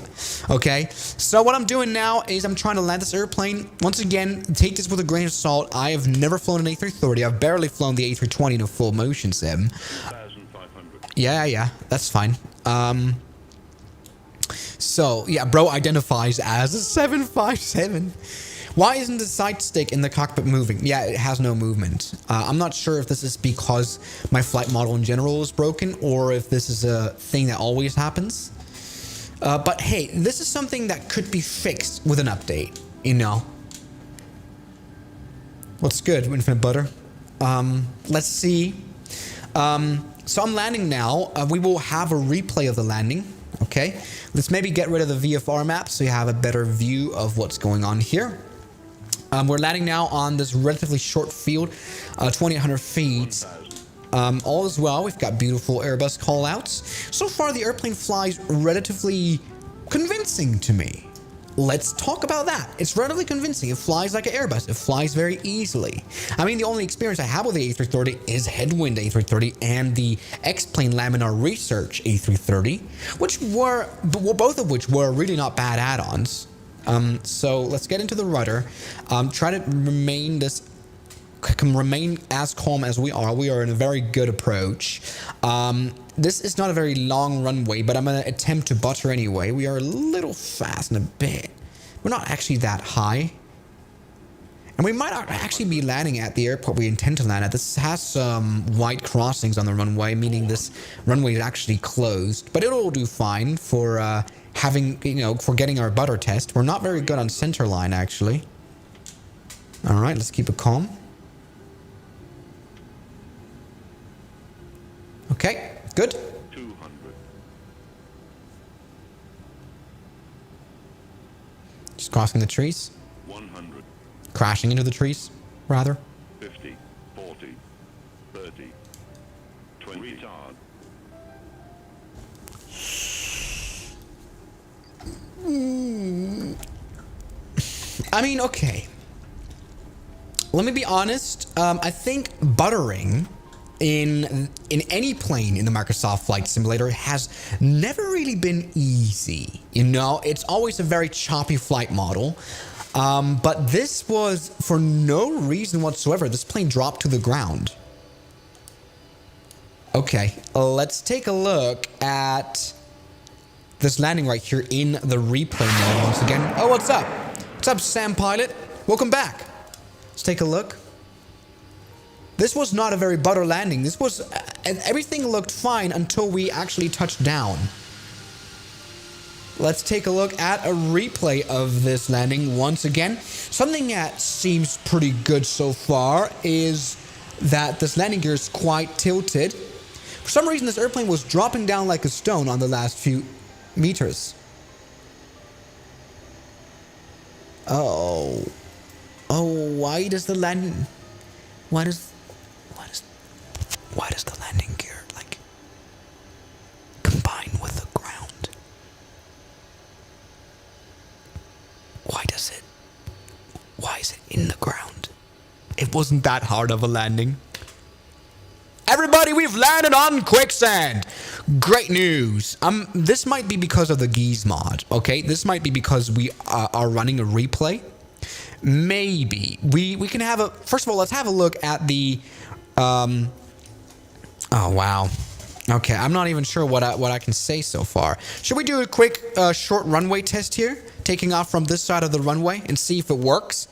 S1: Okay, so what I'm doing now is I'm trying to land this airplane. Once again, take this with a grain of salt. I have never flown an A330. I've barely flown the A320 in a full motion sim. Yeah, that's fine. So, yeah, bro identifies as a 757. Why isn't the side stick in the cockpit moving? Yeah, it has no movement. I'm not sure if this is because my flight model in general is broken or if this is a thing that always happens. But hey, this is something that could be fixed with an update, you know. What's good, Infinite Butter? Let's see. So I'm landing now. We will have a replay of the landing. Okay, let's maybe get rid of the VFR map so you have a better view of what's going on here. We're landing now on this relatively short field, 2,800 feet. All is well. We've got beautiful Airbus callouts. So far, the airplane flies relatively convincing to me. Let's talk about that. It's relatively convincing. It flies like an Airbus. It flies very easily. I mean, the only experience I have with the A330 is Headwind A330 and the X-Plane Laminar Research A330, which were, both of which were really not bad add-ons. So let's get into the rudder. Try to remain as calm as we are. We are in a very good approach. This is not a very long runway, but I'm going to attempt to butter anyway. We are a little fast in a bit. We're not actually that high. And we might not actually be landing at the airport we intend to land at. This has some white crossings on the runway, meaning this runway is actually closed. But it'll do fine for for getting our butter test. We're not very good on center line, actually. All right, let's keep it calm. Okay, good.
S3: 200.
S1: Just crossing the trees.
S3: 100.
S1: Crashing into the trees, rather.
S3: 50. 40. 30. 20. Retard.
S1: I mean, okay. Let me be honest. I think buttering in any plane in the Microsoft Flight Simulator has never really been easy. You know, it's always a very choppy flight model. But this was for no reason whatsoever. This plane dropped to the ground. Okay, let's take a look at this landing right here in the replay mode once again. Oh, what's up? What's up, Sam Pilot? Welcome back. Let's take a look. This was not a very butter landing. This was... everything looked fine until we actually touched down. Let's take a look at a replay of this landing once again. Something that seems pretty good so far is that this landing gear is quite tilted. For some reason, this airplane was dropping down like a stone on the last few meters. Oh. Oh, why does the landing... Why does the landing gear, like, combine with the ground? Why is it in the ground? It wasn't that hard of a landing. Everybody, we've landed on quicksand. Great news. This might be because of the Geese mod, okay? This might be because we are running a replay. Maybe. We can have a... First of all, let's have a look at the... Oh, wow. Okay, I'm not even sure what I can say so far. Should we do a quick short runway test here? Taking off from this side of the runway and see if it works.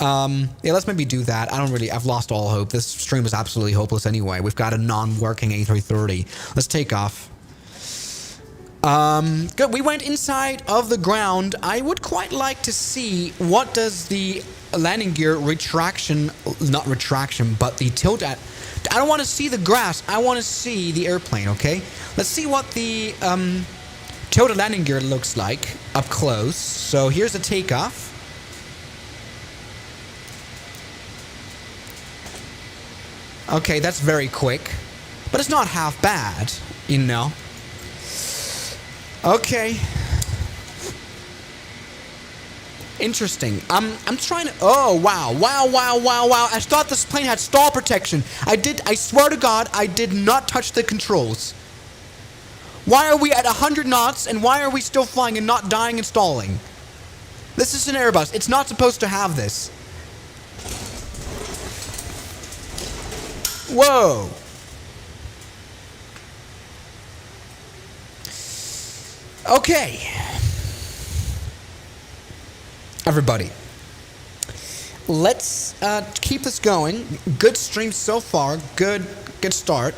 S1: Yeah, let's maybe do that. I've lost all hope. This stream is absolutely hopeless anyway. We've got a non-working A330. Let's take off. Good. We went inside of the ground. I would quite like to see what does the landing gear retraction, not retraction, but the tilt at... I don't want to see the grass. I want to see the airplane, okay? Let's see what the tilted landing gear looks like up close. So here's the takeoff. Okay, that's very quick. But it's not half bad, you know. Okay. Interesting. I'm trying to... Oh, wow. Wow. I thought this plane had stall protection. I swear to God, I did not touch the controls. Why are we at 100 knots and why are we still flying and not dying and stalling? This is an Airbus. It's not supposed to have this. Whoa. Okay. Everybody, let's keep this going. Good stream so far. Good start.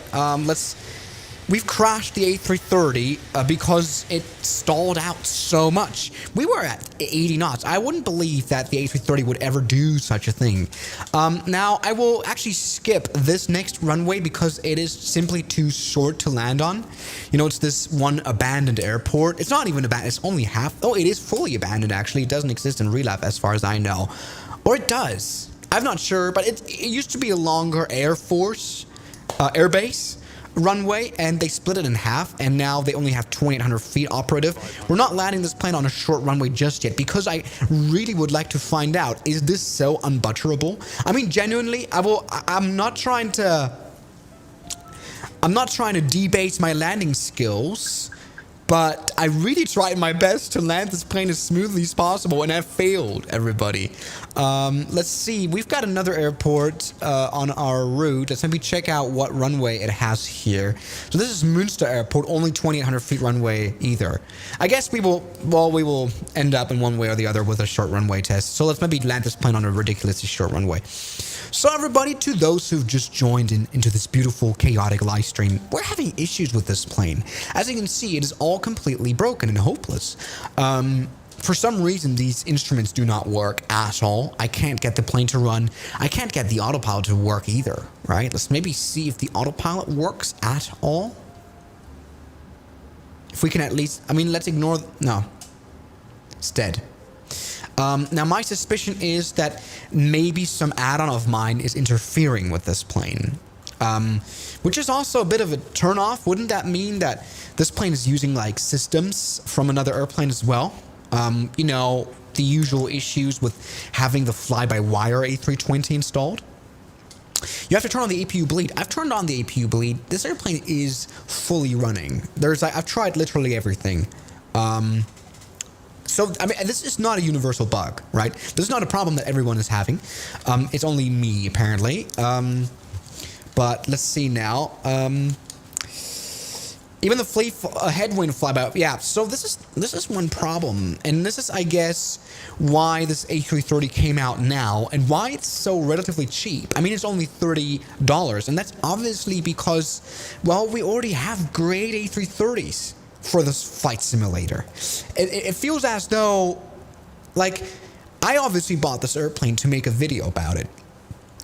S1: We've crashed the A330 because it stalled out so much. We were at 80 knots. I wouldn't believe that the A330 would ever do such a thing. Now, I will actually skip this next runway because it is simply too short to land on. You know, it's this one abandoned airport. It's not even abandoned. It's only half. Oh, it is fully abandoned, actually. It doesn't exist in real life as far as I know. Or it does. I'm not sure, but it used to be a longer Air Force airbase runway, and they split it in half, and now they only have 2,800 feet operative. We're not landing this plane on a short runway just yet because I really would like to find out, is this so unbutterable? I mean, genuinely, I'm not trying to debase my landing skills, but I really tried my best to land this plane as smoothly as possible, and I failed, everybody. Let's see. We've got another airport on our route. Let's maybe check out what runway it has here. So this is Münster Airport, only 2,800 feet runway either. I guess we will end up in one way or the other with a short runway test. So let's maybe land this plane on a ridiculously short runway. So everybody, to those who've just joined into this beautiful, chaotic live stream, we're having issues with this plane. As you can see, it is all completely broken and hopeless. For some reason, these instruments do not work at all. I can't get the plane to run. I can't get the autopilot to work either, right? Let's maybe see if the autopilot works at all. If we can at least... I mean, let's ignore... No. It's dead. Now, my suspicion is that maybe some add-on of mine is interfering with this plane. Which is also a bit of a turn-off. Wouldn't that mean that this plane is using, like, systems from another airplane as well? You know, the usual issues with having the fly-by-wire A320 installed. You have to turn on the APU bleed. I've turned on the APU bleed. This airplane is fully running. I've tried literally everything. So, I mean, this is not a universal bug, right? This is not a problem that everyone is having. It's only me, apparently. But let's see now. Even the headwind flyby. Yeah, so this is one problem. And this is, I guess, why this A330 came out now and why it's so relatively cheap. I mean, it's only $30. And that's obviously because, well, we already have great A330s for this flight simulator. It feels as though, like, I obviously bought this airplane to make a video about it.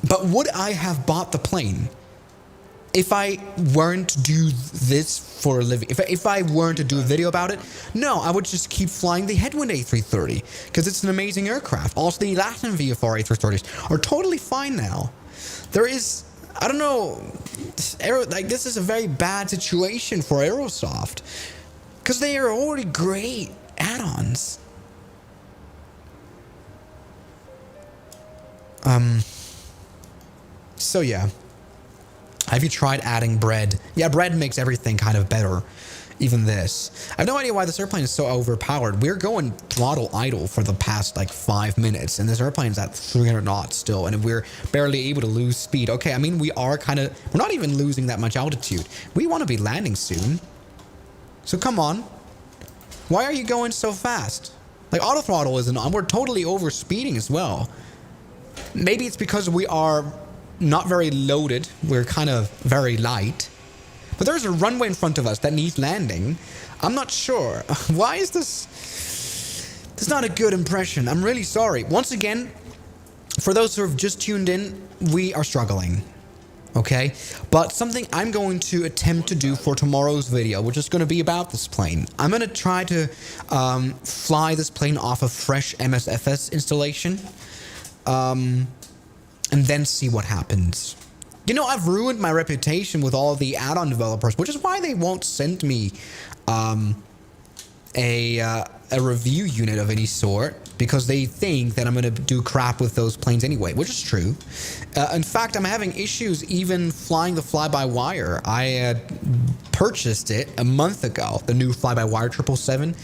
S1: But would I have bought the plane if I weren't to do this for a living? If I weren't to do a video about it? No, I would just keep flying the Headwind A330 because it's an amazing aircraft. Also, the Latin VFR A330s are totally fine now. There is, I don't know, this is a very bad situation for Aerosoft because they are already great add-ons. So yeah. Have you tried adding bread? Yeah, bread makes everything kind of better. Even this. I have no idea why this airplane is so overpowered. We're going throttle idle for the past like 5 minutes, and this airplane's at 300 knots still, and we're barely able to lose speed. Okay, I mean, we're not even losing that much altitude. We want to be landing soon. So come on. Why are you going so fast? Like, auto throttle isn't on. We're totally over speeding as well. Maybe it's because we are not very loaded. We're kind of very light. But there's a runway in front of us that needs landing. I'm not sure. Why is this? This is not a good impression. I'm really sorry. Once again, for those who have just tuned in, we are struggling. Okay? But something I'm going to attempt to do for tomorrow's video, which is going to be about this plane. I'm going to try to fly this plane off a fresh MSFS installation. And then see what happens. You know, I've ruined my reputation with all the add-on developers, which is why they won't send me a review unit of any sort, because they think that I'm going to do crap with those planes anyway, which is true. In fact, I'm having issues even flying the fly-by-wire. I purchased it a month ago, the new fly-by-wire 777.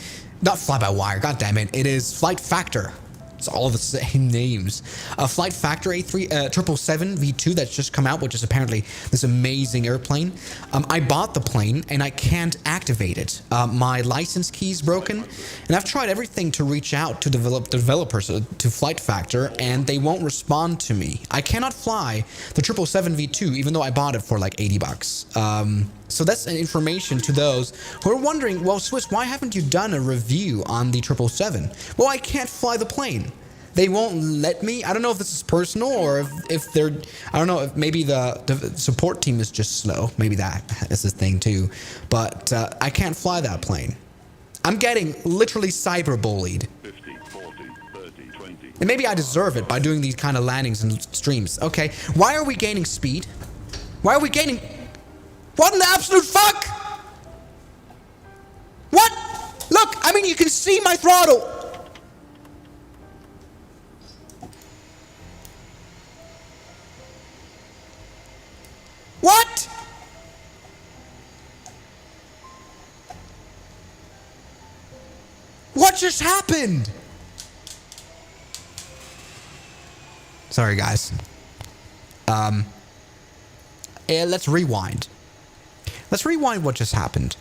S1: Not fly-by-wire, goddammit. It is Flight Factor. It's all the same names. Flight Factor A777 V2 that's just come out, which is apparently this amazing airplane. I bought the plane and I can't activate it. My license key's broken, and I've tried everything to reach out to developers to Flight Factor, and they won't respond to me. I cannot fly the 777 V2, even though I bought it for like $80. So that's an information to those who are wondering, well, Swiss, why haven't you done a review on the 777? Well, I can't fly the plane. They won't let me. I don't know if this is personal or if they're, I don't know, if maybe the support team is just slow. Maybe that is a thing too. But I can't fly that plane. I'm getting literally cyberbullied.
S3: 50, 40, 30, 20.
S1: And maybe I deserve it by doing these kind of landings and streams. Okay, why are we gaining speed? Why are we gaining... What in the absolute fuck? What? Look, I mean, you can see my throttle. What? What just happened? Sorry, guys. Let's rewind. Let's rewind what just happened.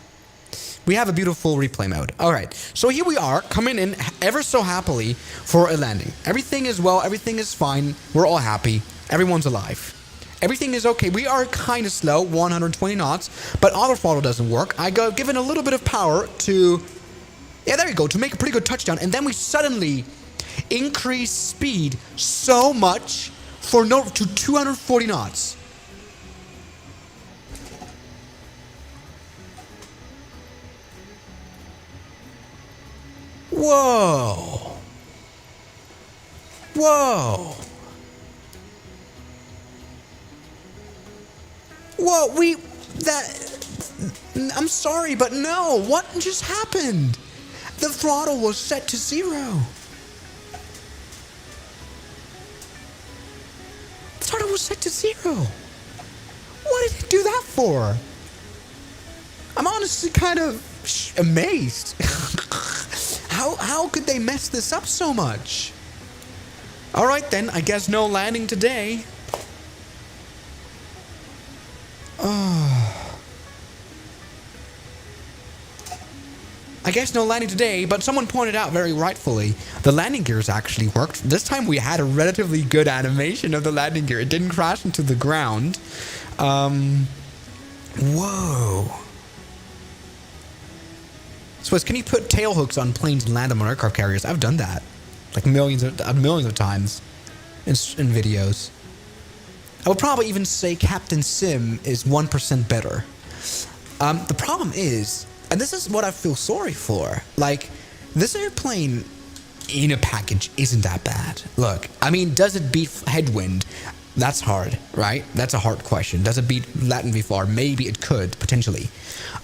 S1: We have a beautiful replay mode. All right, so here we are coming in ever so happily for a landing. Everything is well, everything is fine. We're all happy. Everyone's alive. Everything is okay. We are kind of slow, 120 knots, but auto throttle doesn't work. I go given a little bit of power to, yeah, there you go, to make a pretty good touchdown, and then we suddenly increase speed so much to 240 knots. Whoa. Whoa. Whoa, I'm sorry, but no, what just happened? The throttle was set to 0. The throttle was set to 0. What did it do that for? I'm honestly kind of amazed. How could they mess this up so much? All right then, I guess no landing today. I guess no landing today, but someone pointed out very rightfully, the landing gears actually worked. This time we had a relatively good animation of the landing gear. It didn't crash into the ground. Whoa. Swiss, can you put tail hooks on planes and land them on aircraft carriers? I've done that. Like millions of times in videos. I would probably even say Captain Sim is 1% better. The problem is, and this is what I feel sorry for, like, this airplane in a package isn't that bad. Look, I mean, does it beat Headwind? That's hard, right? That's a hard question. Does it beat Latin V4? Maybe it could, potentially.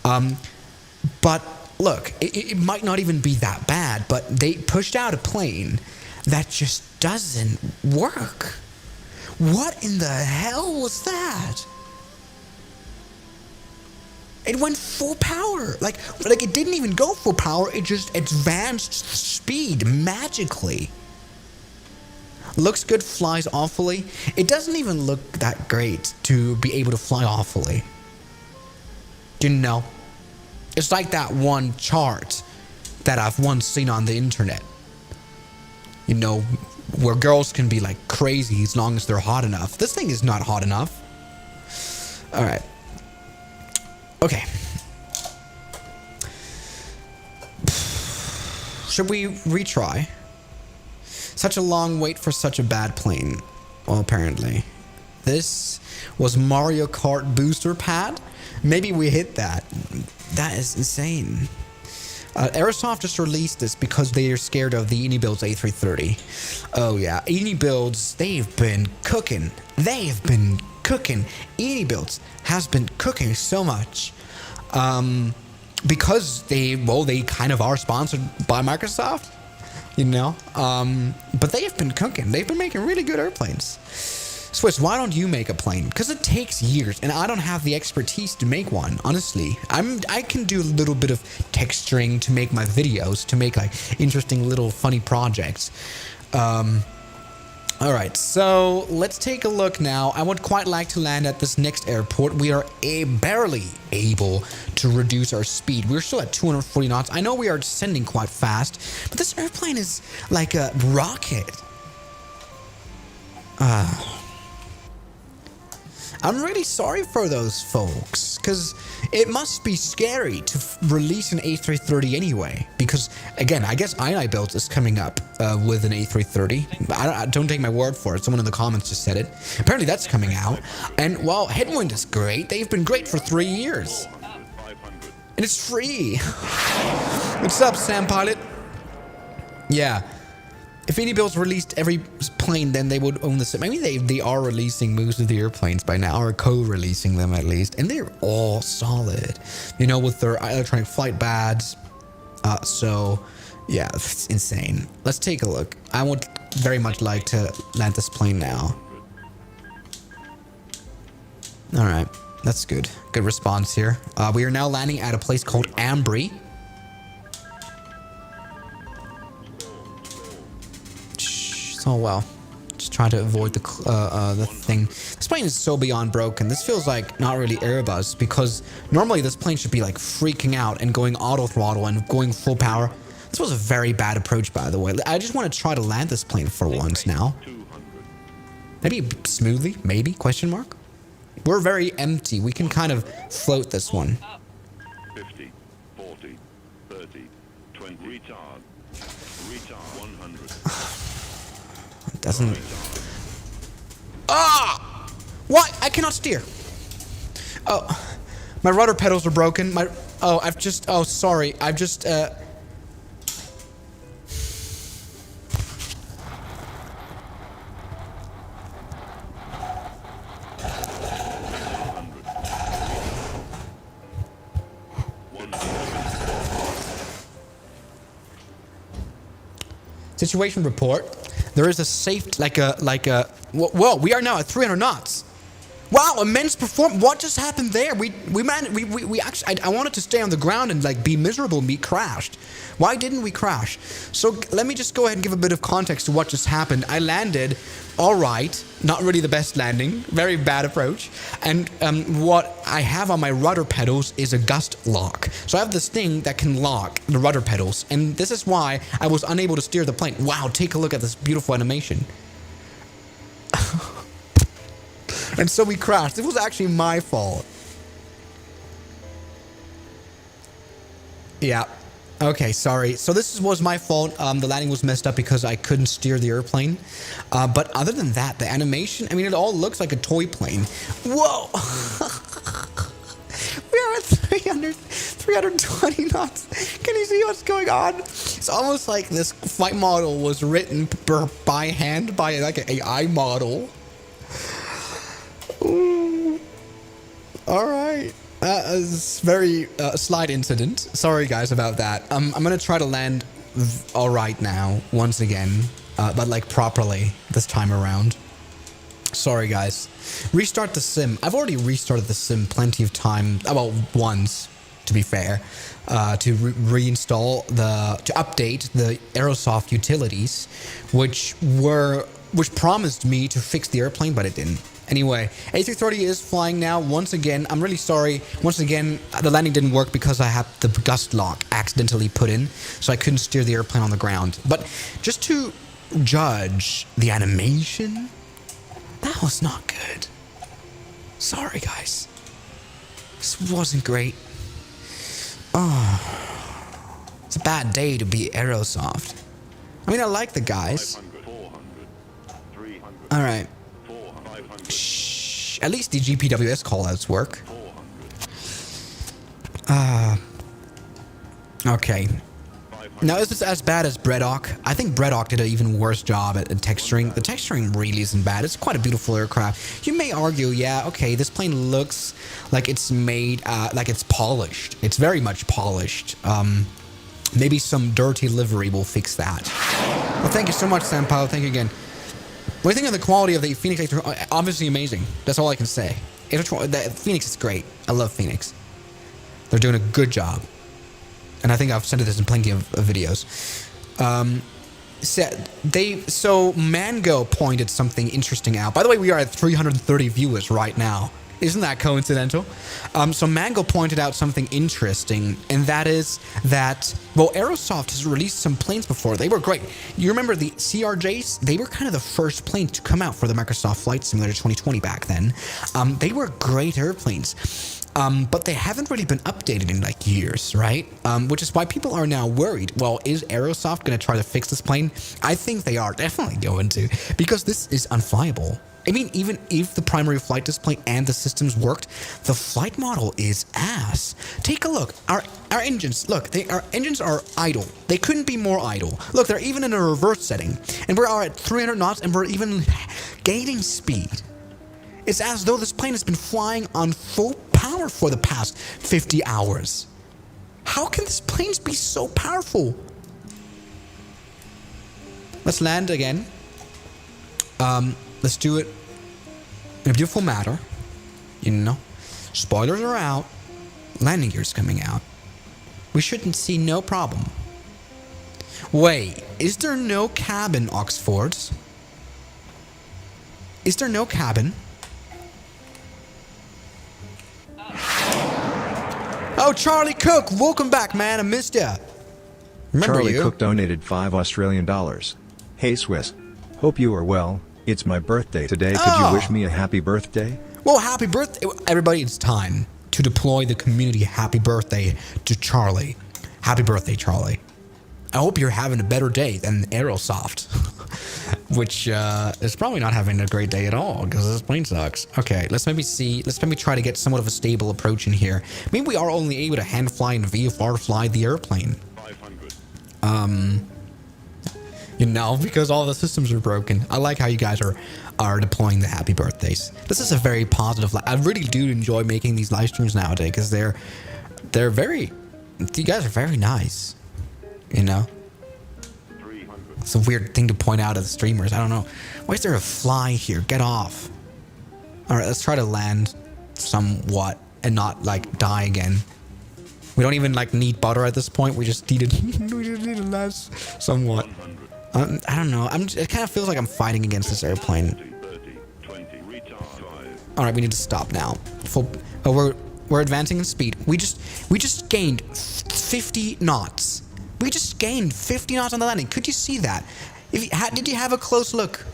S1: But look, it might not even be that bad, but they pushed out a plane that just doesn't work. What in the hell was that? It went full power. Like it didn't even go full power. It just advanced speed magically. Looks good, flies awfully. It doesn't even look that great to be able to fly awfully. You know? It's like that one chart that I've once seen on the internet. You know, where girls can be like crazy as long as they're hot enough. This thing is not hot enough. Alright. Okay. Should we retry? Such a long wait for such a bad plane. Well, apparently. This was Mario Kart booster pad. Maybe we hit that. That is insane. Aerosoft just released this because they are scared of the Unibuilds A330. Oh yeah, Unibuilds, they've been cooking. They've been cooking. Unibuilds has been cooking so much. Because they kind of are sponsored by Microsoft, you know. But they have been cooking. They've been making really good airplanes. Swiss, why don't you make a plane? Because it takes years, and I don't have the expertise to make one, honestly. I can do a little bit of texturing to make my videos, to make like interesting little funny projects. Alright, so let's take a look now. I would quite like to land at this next airport. We are barely able to reduce our speed. We're still at 240 knots. I know we are descending quite fast, but this airplane is like a rocket. I'm really sorry for those folks, because it must be scary to release an A330 anyway. Because, again, I guess Unibuilds is coming up with an A330. Don't take my word for it. Someone in the comments just said it. Apparently that's coming out. And, well, Headwind is great. They've been great for 3 years. And it's free. What's up, Sam Pilot? Yeah. If Unibuilds released every plane, then they would own the same. I mean, they are releasing most of the airplanes by now, or co-releasing them at least, and they're all solid, you know, with their electronic flight badges. So, yeah, it's insane. Let's take a look. I would very much like to land this plane now. All right, that's good. Good response here. We are now landing at a place called Ambry. Oh well, just trying to avoid the thing. This plane is so beyond broken. This feels like not really Airbus, because normally this plane should be like freaking out and going auto throttle and going full power. This was a very bad approach, by the way. I just want to try to land this plane for once now. Maybe smoothly, maybe, question mark? We're very empty. We can kind of float this one.
S3: 50, 40, 30, 20, retard 100.
S1: Doesn't. Ah! What? I cannot steer. Oh, my rudder pedals are broken. Oh, sorry. I've just, Situation report. There is a safe, well, we are now at 300 knots. Wow, immense perform. What just happened there? We actually. I wanted to stay on the ground and like be miserable and be crashed. Why didn't we crash? So let me just go ahead and give a bit of context to what just happened. I landed, all right, not really the best landing, very bad approach. And what I have on my rudder pedals is a gust lock. So I have this thing that can lock the rudder pedals, and this is why I was unable to steer the plane. Wow, take a look at this beautiful animation. And so we crashed. It was actually my fault. Yeah. Okay, sorry. So this was my fault. The landing was messed up because I couldn't steer the airplane. But other than that, the animation, I mean, it all looks like a toy plane. Whoa! We are at 320 knots. Can you see what's going on? It's almost like this flight model was written by hand by like an AI model. Ooh. All right. It's very slight incident. Sorry guys about that. I'm gonna try to land all right now once again, but like properly this time around. Sorry guys. Restart the sim. I've already restarted the sim plenty of time. Well, once to be fair, to reinstall to update the Aerosoft utilities, which promised me to fix the airplane, but it didn't. Anyway, A330 is flying now. Once again, I'm really sorry. Once again, the landing didn't work because I had the gust lock accidentally put in, so I couldn't steer the airplane on the ground. But just to judge the animation, that was not good. Sorry, guys. This wasn't great. Oh, it's a bad day to be Aerosoft. I mean, I like the guys.
S3: 500, 400, 300,
S1: All right.
S3: 400,
S1: Shh. At least the GPWS callouts work.
S3: 400,
S1: Okay.
S3: 500.
S1: Now, is this as bad as Bredok? I think Bredok did an even worse job at texturing. The texturing really isn't bad. It's quite a beautiful aircraft. You may argue, yeah, okay, this plane looks like it's made, like it's polished. It's very much polished. Maybe some dirty livery will fix that. Well, thank you so much, Sampao. Thank you again. What do you think of the quality of the Phoenix? Obviously amazing. That's all I can say. Phoenix is great. I love Phoenix. They're doing a good job. And I think I've said this in plenty of videos. So Mango pointed something interesting out. By the way, we are at 330 viewers right now. Isn't that coincidental? So Mango pointed out something interesting, and that is that, well, Aerosoft has released some planes before. They were great. You remember the CRJs? They were kind of the first planes to come out for the Microsoft Flight Simulator 2020 back then. They were great airplanes. But they haven't really been updated in like years, right? Which is why people are now worried. Well, is Aerosoft going to try to fix this plane? I think they are definitely going to, because this is unflyable. I mean, even if the primary flight display and the systems worked, the flight model is ass. Take a look. Our engines, look, our engines are idle. They couldn't be more idle. Look, they're even in a reverse setting. And we are at 300 knots and we're even gaining speed. It's as though this plane has been flying on full power for the past 50 hours. How can these planes be so powerful? Let's land again. Let's do it in a beautiful manner. You know, spoilers are out. Landing gear's coming out. We shouldn't see no problem. Wait, is there no cabin, Oxfords? Is there no cabin? Oh, Charlie Cook, welcome back, man. I missed ya. Remember
S2: Charlie
S1: you?
S2: Cook donated $5. Hey Swiss. Hope you are well. It's my birthday today. Could
S1: Oh.
S2: you wish me a happy birthday?
S1: Well, happy birthday. Everybody, it's time to deploy the community happy birthday to Charlie. Happy birthday, Charlie. I hope you're having a better day than Aerosoft, which is probably not having a great day at all because this plane sucks. Okay, let's maybe try to get somewhat of a stable approach in here. Maybe we are only able to hand fly and VFR fly the airplane.
S3: 500.
S1: You know, because all the systems are broken. I like how you guys are deploying the happy birthdays. This is a very positive. I really do enjoy making these live streams nowadays because they're very. You guys are very nice. You know,
S3: 300.
S1: it's a weird thing to point out to the streamers. I don't know. Why is there a fly here? Get off. All right, let's try to land somewhat and not like die again. We don't even like need butter at this point. We just need to last somewhat. I don't know. It kind of feels like I'm fighting against this airplane.
S3: 30, 20, retard. 5.
S1: All right, we need to stop now. We're advancing in speed. We just gained 50 knots. We just gained 50 knots on the landing. Could you see that? Did you have a close look?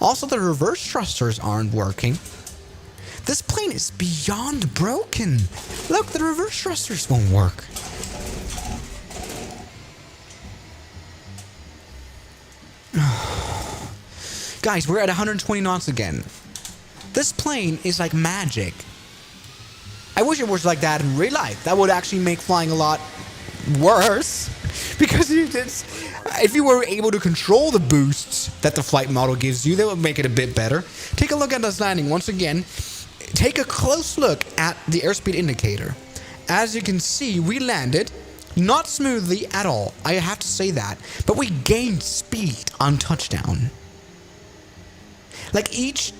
S1: Also, the reverse thrusters aren't working. This plane is beyond broken. Look, the reverse thrusters won't work. Guys, we're at 120 knots again. This plane is like magic. I wish it was like that in real life. That would actually make flying a lot worse. Because if you were able to control the boosts that the flight model gives you, that would make it a bit better. Take a look at this landing once again. Take a close look at the airspeed indicator. As you can see, we landed not smoothly at all. I have to say that. But we gained speed on touchdown. Like each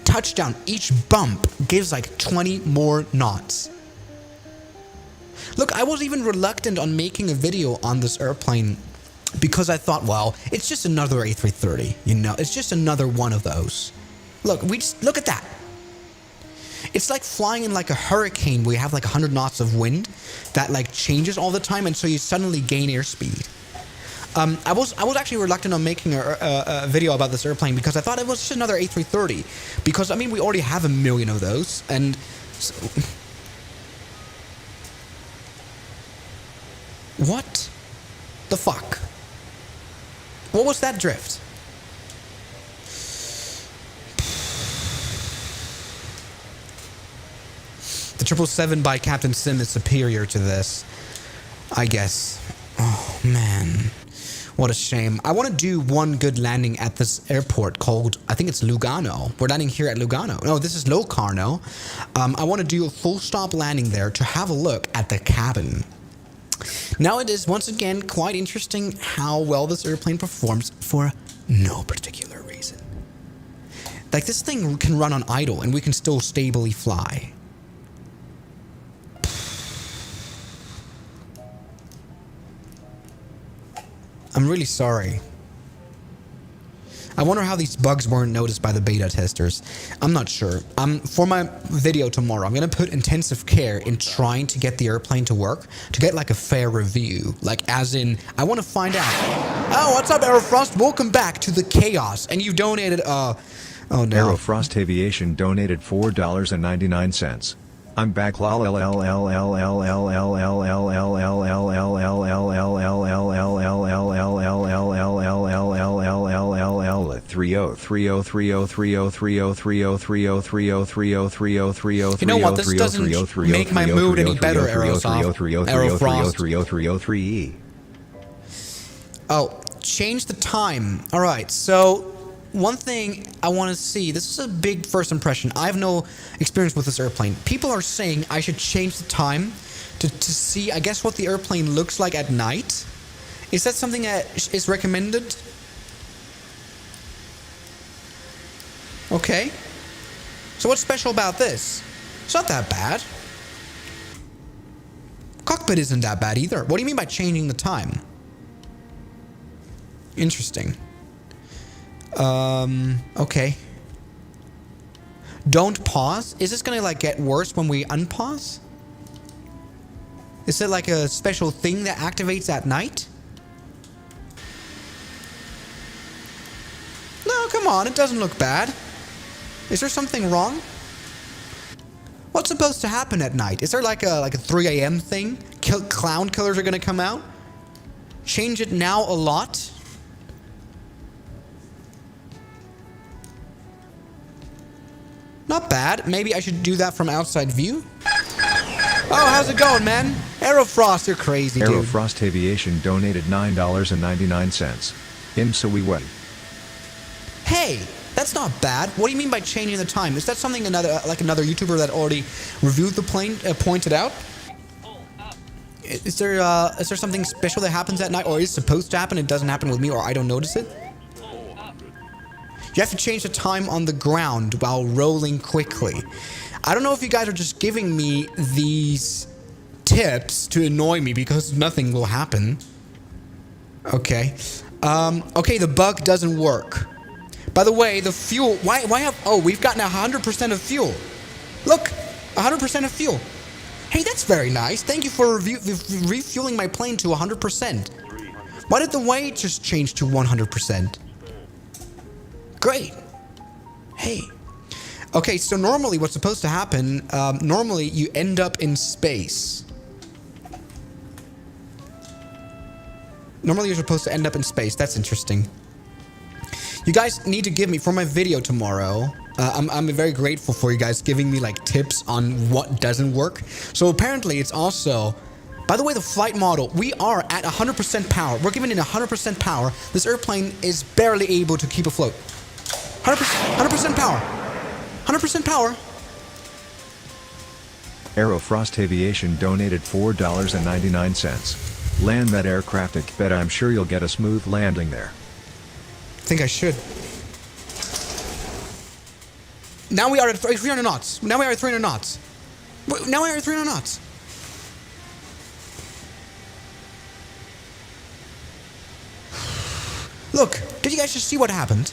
S1: touchdown, each bump gives like 20 more knots. Look, I was even reluctant on making a video on this airplane because I thought, well, it's just another A330, you know, it's just another one of those. Look, look at that. It's like flying in like a hurricane where you have like 100 knots of wind that like changes all the time, and so you suddenly gain airspeed. I was actually reluctant on making a video about this airplane because I thought it was just another A330. Because I mean, we already have a million of those, and so what the fuck? What was that drift? The 777 by Captain Sim is superior to this, I guess. Oh man, what a shame. I want to do one good landing at this airport called, I think it's Lugano. We're landing here at Lugano. No, this is Locarno. I want to do a full stop landing there to have a look at the cabin. Now it is once again quite interesting how well this airplane performs for no particular reason. Like this thing can run on idle and we can still stably fly. I'm really sorry. I wonder how these bugs weren't noticed by the beta testers. I'm not sure. For my video tomorrow, I'm going to put intensive care in trying to get the airplane to work, to get like a fair review. Like as in, I want to find out. Oh, what's up, Aerofrost? Welcome back to the chaos. And you donated, oh no.
S2: Aerofrost Aviation donated $4.99. I'm back. You
S1: know what? This doesn't make my mood any better, Aerofrost. Oh, change the time. All right, so one thing I want to see, this is a big first impression. I have no experience with this airplane. People are saying I should change the time to see, I guess, what the airplane looks like at night. Is that something that is recommended? Okay. So what's special about this? It's not that bad. Cockpit isn't that bad either. What do you mean by changing the time? Interesting. Okay. Don't pause? Is this gonna like get worse when we unpause? Is it like a special thing that activates at night? No, come on, it doesn't look bad. Is there something wrong? What's supposed to happen at night? Is there like a 3 a.m. thing? Clown killers are gonna come out? Change it now a lot? Not bad. Maybe I should do that from outside view. Oh, how's it going, man? Aerofrost, you're crazy, dude.
S2: Aerofrost Aviation donated $9.99. Imsawiway.
S1: Hey, that's not bad. What do you mean by changing the time? Is that something another YouTuber that already reviewed the plane pointed out? Is there something special that happens at night, or is supposed to happen? It doesn't happen with me, or I don't notice it? You have to change the time on the ground while rolling quickly. I don't know if you guys are just giving me these tips to annoy me because nothing will happen. Okay. Okay, the bug doesn't work. By the way, the fuel... Why have... Oh, we've gotten 100% of fuel. Look, 100% of fuel. Hey, that's very nice. Thank you for refueling my plane to 100%. Why did the weight just change to 100%? Great. Hey. Okay, so normally what's supposed to happen, normally you end up in space. Normally you're supposed to end up in space. That's interesting. You guys need to give me, for my video tomorrow, I'm very grateful for you guys giving me like tips on what doesn't work. So apparently it's also, by the way, the flight model, we are at 100% power. We're giving it 100% power. This airplane is barely able to keep afloat. 100% power. 100% power.
S2: Aerofrost Aviation donated $4.99. Land that aircraft, I bet I'm sure you'll get a smooth landing there.
S1: I think I should. Now we are at 300 knots. Now we are at 300 knots. Now we are at 300 knots. Look, did you guys just see what happened?